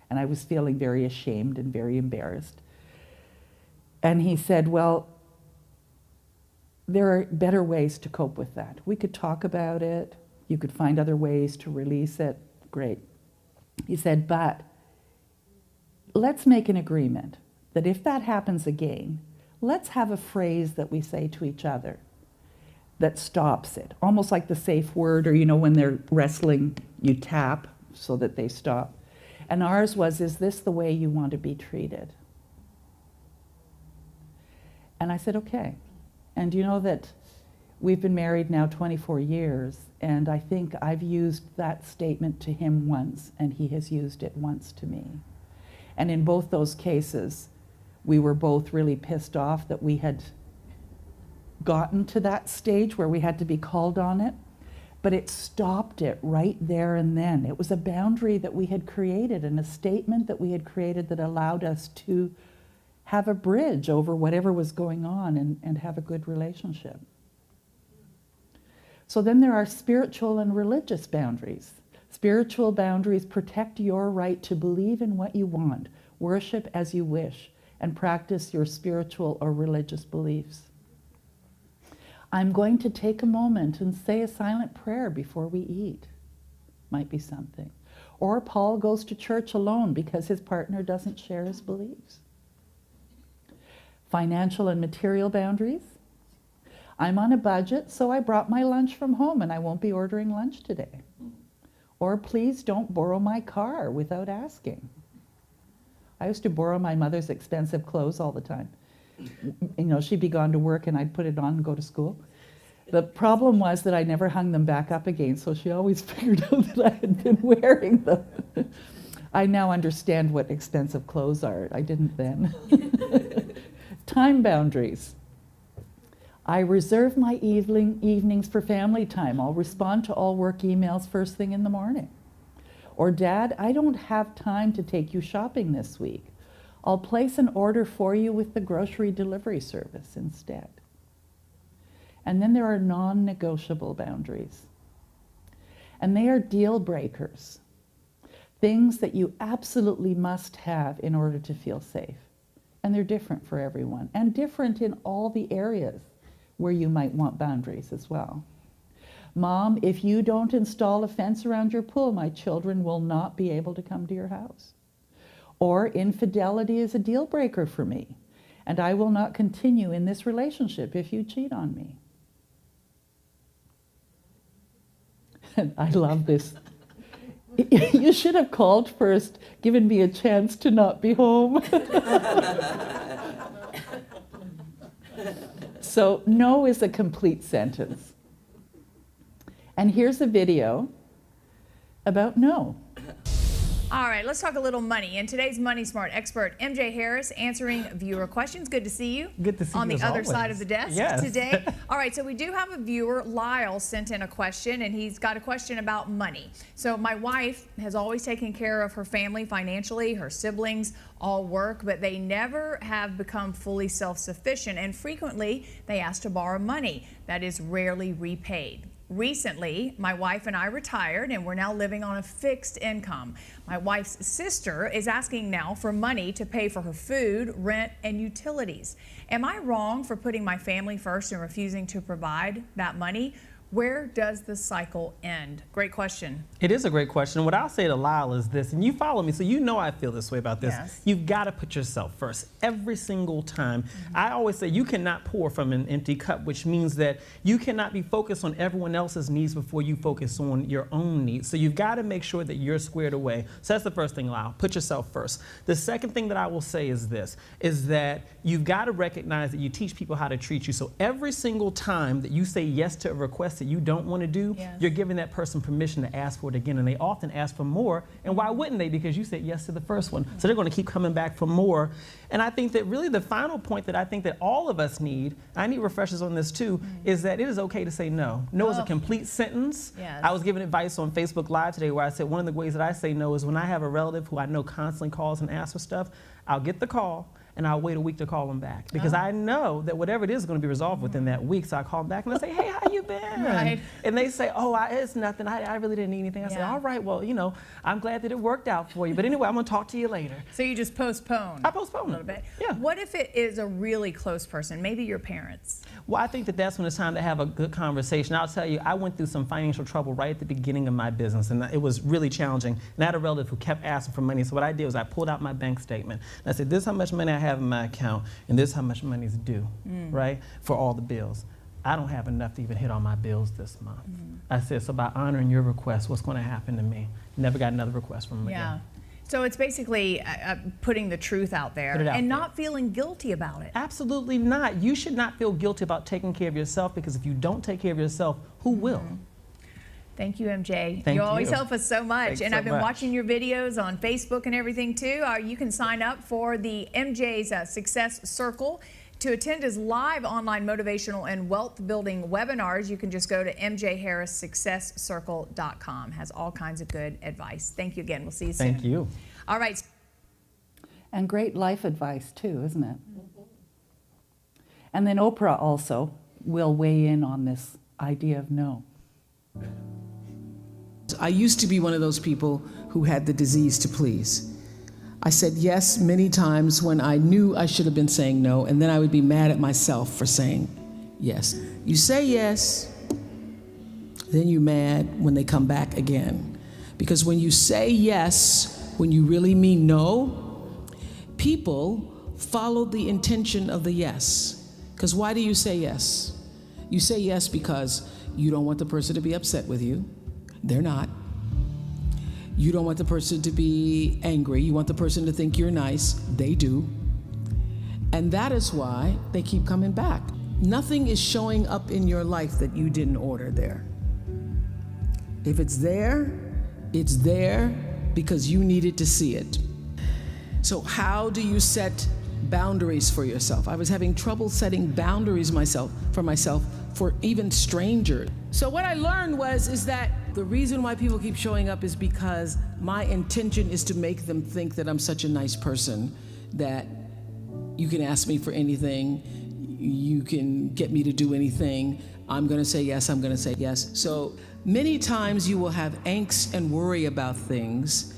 And I was feeling very ashamed and very embarrassed. And he said, well, there are better ways to cope with that. We could talk about it. You could find other ways to release it. Great. He said, but let's make an agreement that if that happens again, let's have a phrase that we say to each other that stops it, almost like the safe word, or, you know, when they're wrestling, you tap so that they stop. And ours was, is this the way you want to be treated? And I said, okay. And you know that we've been married now 24 years, and I think I've used that statement to him once, and he has used it once to me. And in both those cases, we were both really pissed off that we had gotten to that stage where we had to be called on it, but it stopped it right there and then. It was a boundary that we had created and a statement that we had created that allowed us to have a bridge over whatever was going on and have a good relationship. So then there are spiritual and religious boundaries. Spiritual boundaries protect your right to believe in what you want, worship as you wish, and practice your spiritual or religious beliefs. I'm going to take a moment and say a silent prayer before we eat. Might be something. Or Paul goes to church alone because his partner doesn't share his beliefs. Financial and material boundaries. I'm on a budget, so I brought my lunch from home and I won't be ordering lunch today. Or please don't borrow my car without asking. I used to borrow my mother's expensive clothes all the time. You know, she'd be gone to work and I'd put it on and go to school. The problem was that I never hung them back up again, so she always figured out that I had been wearing them. I now understand what expensive clothes are. I didn't then. Time boundaries. I reserve my evenings for family time. I'll respond to all work emails first thing in the morning. Or, Dad, I don't have time to take you shopping this week. I'll place an order for you with the grocery delivery service instead. And then there are non-negotiable boundaries. And they are deal breakers. Things that you absolutely must have in order to feel safe. And they're different for everyone, and different in all the areas where you might want boundaries as well. Mom, if you don't install a fence around your pool, my children will not be able to come to your house. Or infidelity is a deal breaker for me, and I will not continue in this relationship if you cheat on me. And I love this. You should have called first, given me a chance to not be home. So no is a complete sentence. And here's a video about no. All right, let's talk a little money. And today's Money Smart expert, MJ Harris, answering viewer questions. Good to see you. Good to see you on the as other always. side of the desk Yes. today. All right, so we do have a viewer, Lyle, sent in a question, and he's got a question about money. So my wife has always taken care of her family financially. Her siblings all work, but they never have become fully self-sufficient, and frequently they ask to borrow money that is rarely repaid. Recently, my wife and I retired and we're now living on a fixed income. My wife's sister is asking now for money to pay for her food, rent, and utilities. Am I wrong for putting my family first and refusing to provide that money? Where does the cycle end? Great question. It is a great question. What I'll say to Lyle is this, and you follow me, so you know I feel this way about this. Yes. You've got to put yourself first every single time. I always say you cannot pour from an empty cup, which means that you cannot be focused on everyone else's needs before you focus on your own needs. So you've got to make sure that you're squared away. So that's the first thing, Lyle. Put yourself first. The second thing that I will say is this, is that you've got to recognize that you teach people how to treat you. So every single time that you say yes to a request that you don't want to do, Yes. you're giving that person permission to ask for it again, and they often ask for more. And why wouldn't they? Because you said yes to the first one. So they're going to keep coming back for more. And I think that really the final point that I think that all of us need, I need refreshers on this too, is that it is okay to say no. No is a complete sentence. Yes. I was giving advice on Facebook Live today where I said one of the ways that I say no is when I have a relative who I know constantly calls and asks for stuff, I'll get the call and I'll wait a week to call them back because I know that whatever it is going to be resolved within that week. So I call them back and I say, hey, how you been? Right. And they say, oh, it's nothing. I really didn't need anything. I say, Yeah. all right, well, you know, I'm glad that it worked out for you. But anyway, I'm going to talk to you later. So you just postpone. I postpone a little bit. Yeah. What if it is a really close person, maybe your parents? Well, I think that that's when it's time to have a good conversation. I'll tell you, I went through some financial trouble right at the beginning of my business, and it was really challenging. And I had a relative who kept asking for money. So what I did was I pulled out my bank statement. And I said, this is how much money I have in my account, and this is how much money is due, right, for all the bills. I don't have enough to even hit all my bills this month. I said, so by honoring your request, what's going to happen to me? Never got another request from them Yeah. again. So it's basically putting the truth out there Put it out and there. not feeling guilty about it. Absolutely not. You should not feel guilty about taking care of yourself, because if you don't take care of yourself, who will? Thank you, MJ. Thank you always you. help us so much. Thanks and so I've been much. watching your videos on Facebook and everything too. You can sign up for the MJ's Success Circle. To attend his live online motivational and wealth building webinars, you can just go to mjharrissuccesscircle.com. Has all kinds of good advice. Thank you again. We'll see you soon. Thank you. All right. And great life advice too, isn't it? And then Oprah also will weigh in on this idea of no. I used to be one of those people who had the disease to please. I said yes many times when I knew I should have been saying no, and then I would be mad at myself for saying yes. You say yes, then you're mad when they come back again. Because when you say yes, when you really mean no, people follow the intention of the yes. Because why do you say yes? You say yes because you don't want the person to be upset with you. They're not. You don't want the person to be angry. You want the person to think you're nice. They do. And that is why they keep coming back. Nothing is showing up in your life that you didn't order there. If it's there because you needed to see it. So how do you set boundaries for yourself? I was having trouble setting boundaries for myself for even strangers. So what I learned is that the reason why people keep showing up is because my intention is to make them think that I'm such a nice person, that you can ask me for anything, you can get me to do anything, I'm gonna say yes, I'm gonna say yes. So many times you will have angst and worry about things,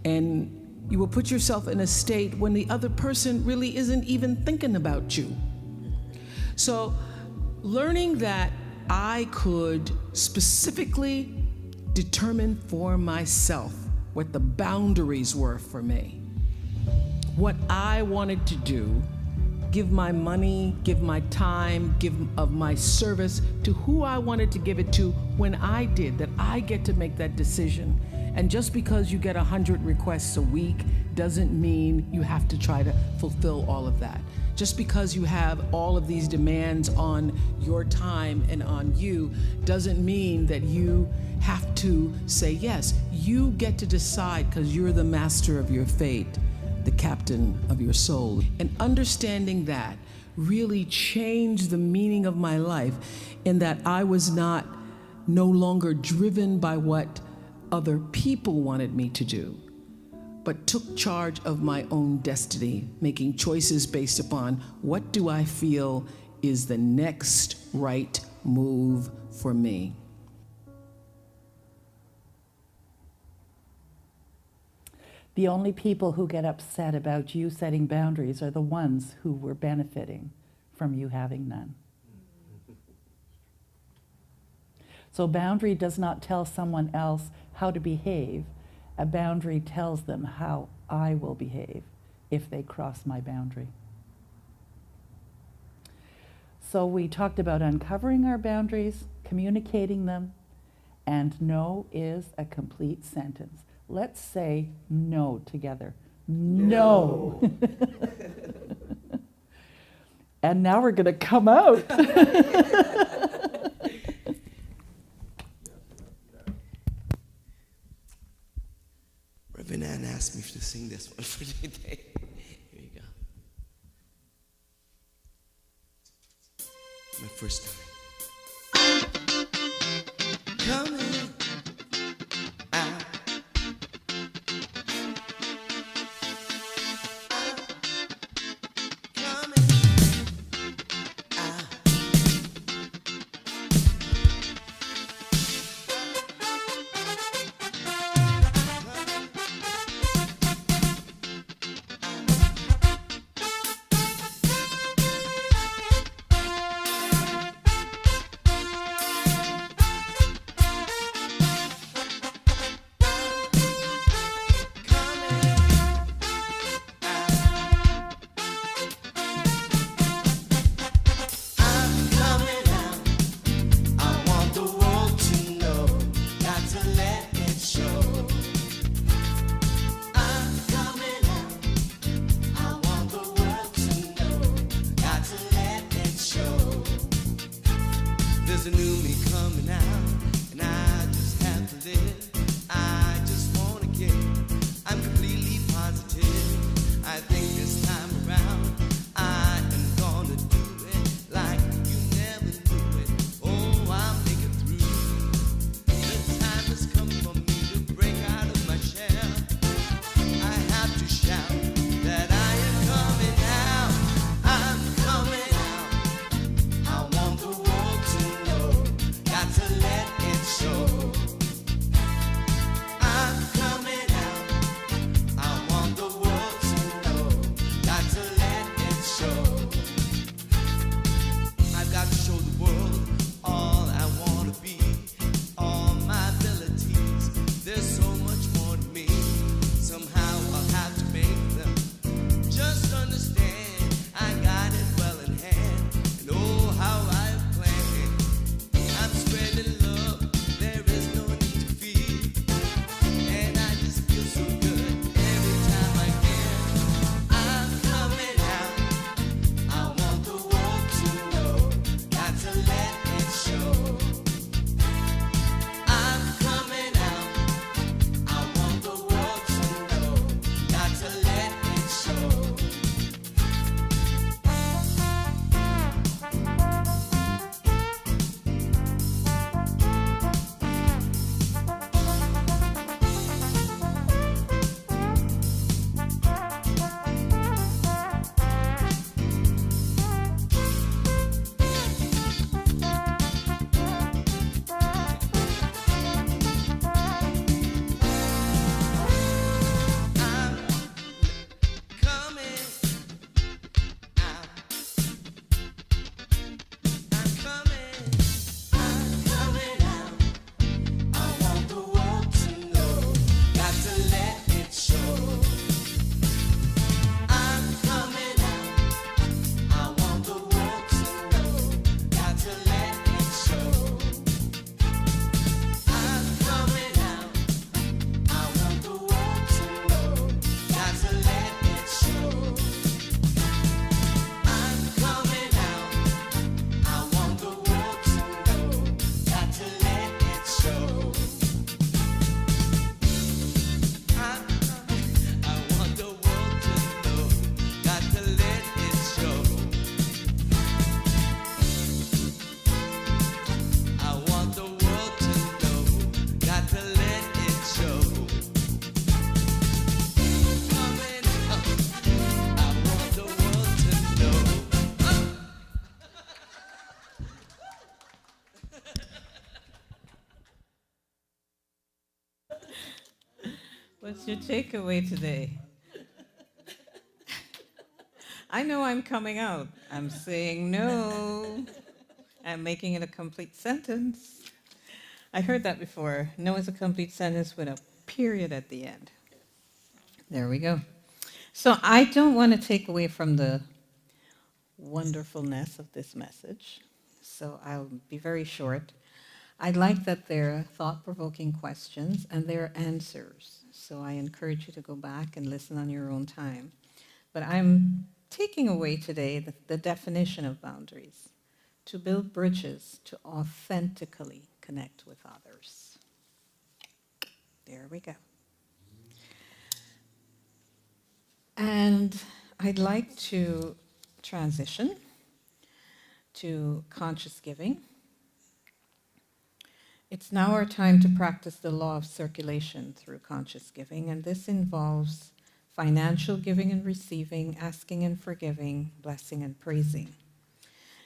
and you will put yourself in a state when the other person really isn't even thinking about you. So learning that I could specifically determine for myself what the boundaries were for me, what I wanted to do, give my money, give my time, give of my service to who I wanted to give it to when I did, that I get to make that decision. And just because you get 100 requests a week doesn't mean you have to try to fulfill all of that. Just because you have all of these demands on your time and on you doesn't mean that you have to say yes. You get to decide because you're the master of your fate, the captain of your soul. And understanding that really changed the meaning of my life, in that I was no longer driven by what other people wanted me to do, but took charge of my own destiny, making choices based upon what do I feel is the next right move for me. The only people who get upset about you setting boundaries are the ones who were benefiting from you having none. So boundary does not tell someone else how to behave. A boundary tells them how I will behave if they cross my boundary. So we talked about uncovering our boundaries, communicating them, and no is a complete sentence. Let's say no together. No. And now we're going to come out. Reverend Ann asked me to sing this one for today. Here you go. My first time. Coming out. Coming out. There's a new me coming out, and I just have to live. I just want to give. I'm completely positive. I think this time around, I am gonna do it like you never knew it. Oh, I'll make it through. The time has come for me to break out of my shell. I have to shout that I am coming out. I'm coming out. I want the world to know. Got to let it show. What's your takeaway today? I know I'm coming out. I'm saying no. I'm making it a complete sentence. I heard that before. No is a complete sentence with a period at the end. There we go. So I don't want to take away from the wonderfulness of this message, so I'll be very short. I like that they're thought-provoking questions and they're answers, so I encourage you to go back and listen on your own time. But I'm taking away today the definition of boundaries: to build bridges to authentically connect with others. There we go. And I'd like to transition to conscious giving. It's now our time to practice the law of circulation through conscious giving, and this involves financial giving and receiving, asking and forgiving, blessing and praising.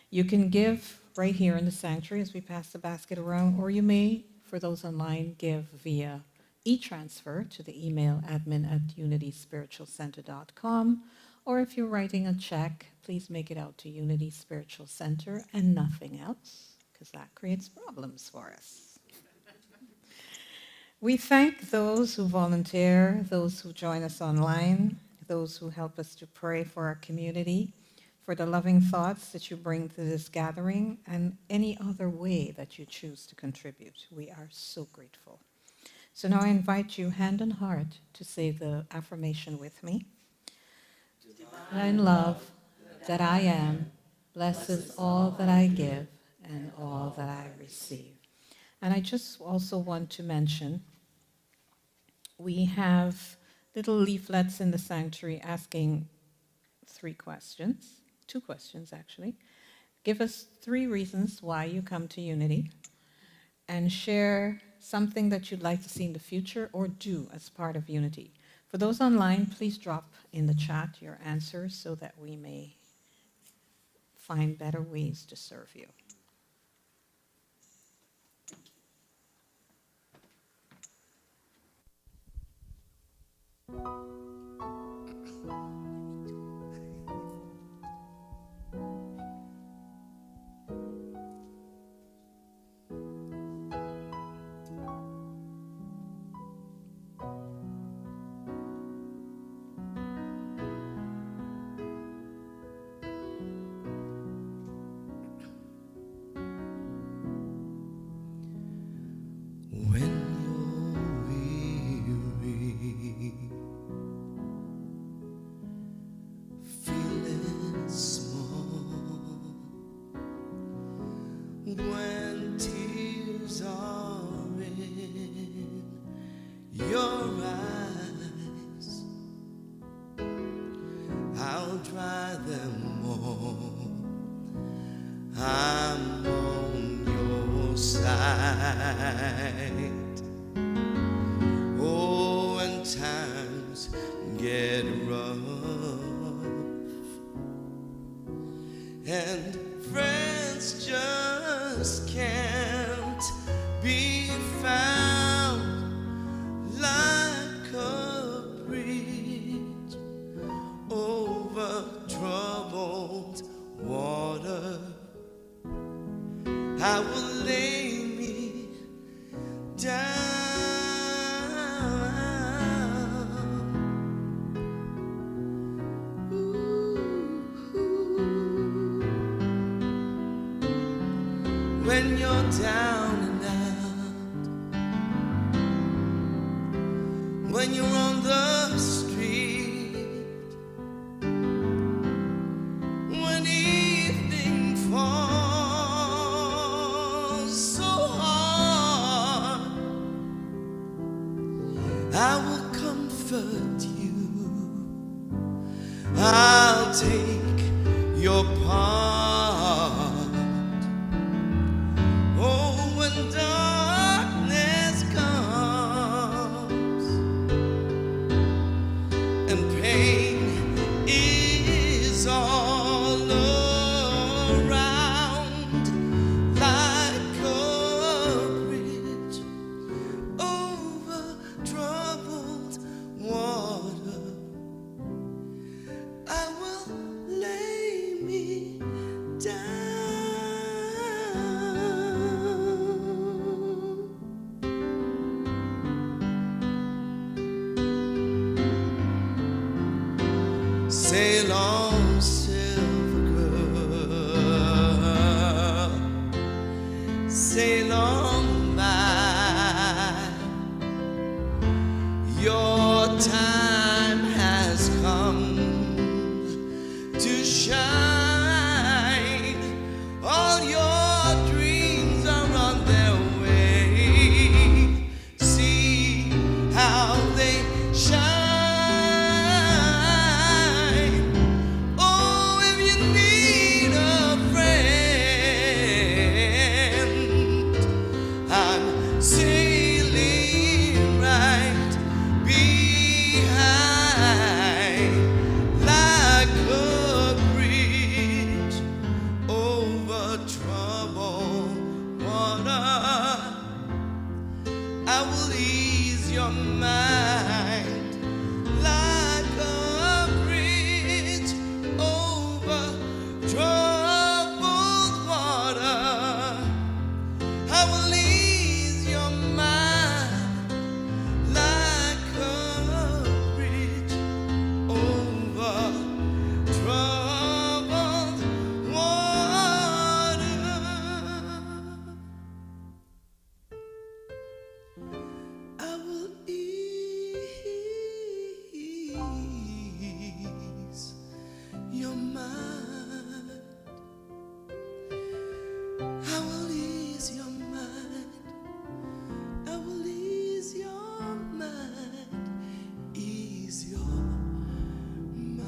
You can give right here in the sanctuary as we pass the basket around, or you may, for those online, give via e-transfer to the email admin@unityspiritualcenter.com, or if you're writing a check, please make it out to Unity Spiritual Center and nothing else, because that creates problems for us. We thank those who volunteer, those who join us online, those who help us to pray for our community, for the loving thoughts that you bring to this gathering, and any other way that you choose to contribute. We are so grateful. So now I invite you, hand on heart, to say the affirmation with me. Divine love that I am blesses all that I give and all that I receive. And I just also want to mention, we have little leaflets in the sanctuary asking 2 questions actually. Give us 3 reasons why you come to Unity, and share something that you'd like to see in the future or do as part of Unity. For those online, please drop in the chat your answers so that we may find better ways to serve you. When you're weary, feeling small, when tears are in your eyes, I'll dry them all. I'm on your side. Oh, when times get rough and friends just can't be found, like a bridge over troubled water, I will lay me down. When you're down and out, when you're on the street, when evening falls so hard, I will comfort you. I'll take your part. Oh, when darkness comes and pain is all around, like a bridge over troubled sail on by. Your time has come to shine. All your dreams are on their way. See how they shine. Oh, if you need a friend, I'm sailing right behind, like a bridge over troubled water. I will ease your mind, like a bridge over troubled water. I will ease your mind, like a bridge over troubled water. I will ease your mind. I will ease your mind. I will ease your mind. Ease your mind.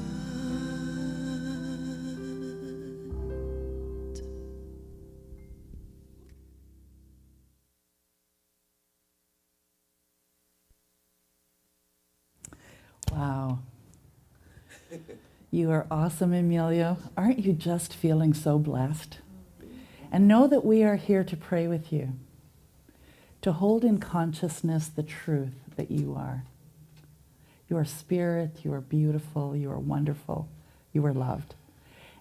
Wow. You are awesome, Emilio. Aren't you just feeling so blessed? And know that we are here to pray with you, to hold in consciousness the truth that you are. You are spirit, you are beautiful, you are wonderful, you are loved.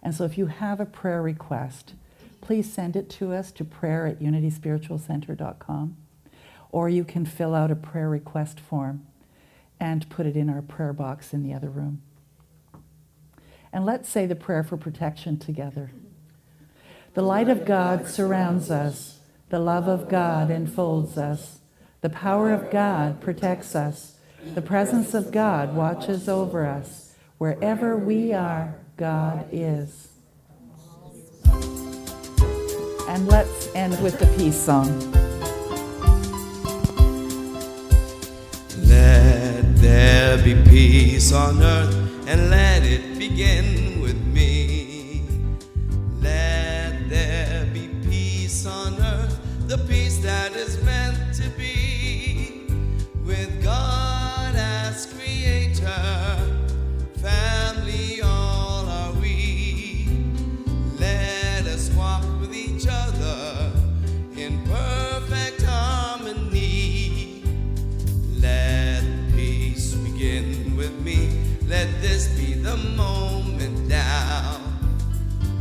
And so if you have a prayer request, please send it to us to prayer@unityspiritualcenter.com, or you can fill out a prayer request form and put it in our prayer box in the other room. And let's say the prayer for protection together. The light of God surrounds us. The love of God enfolds us. The power of God protects us. The presence of God watches over us. Wherever we are, God is. And let's end with the peace song. Let there be peace on earth, and let it begin with me. Let there be peace on earth, the peace that is meant to be, with God as creator, family all are we. Let us walk with each other in perfect harmony. Let peace begin with me. Let this be the moment now.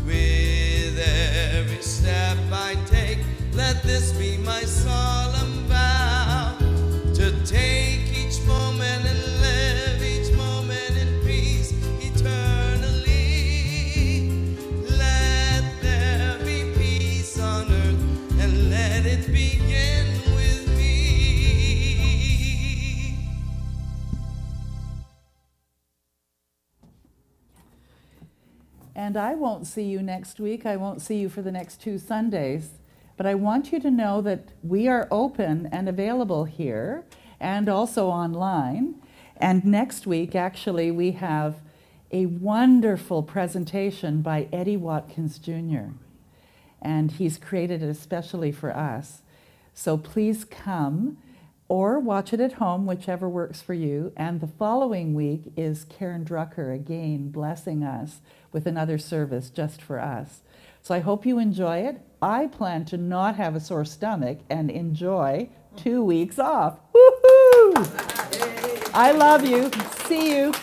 With every step I take, let this be my solemn vow, to take each moment and live each moment in peace eternally. Let there be peace on earth, and let it begin with me. And I won't see you next week. I won't see you for the next 2 Sundays. But I want you to know that we are open and available here and also online. And next week, actually, we have a wonderful presentation by Eddie Watkins Jr. And he's created it especially for us. So please come or watch it at home, whichever works for you. And the following week is Karen Drucker again blessing us with another service just for us. So I hope you enjoy it. I plan to not have a sore stomach and enjoy 2 weeks off. Woohoo! I love you. See you.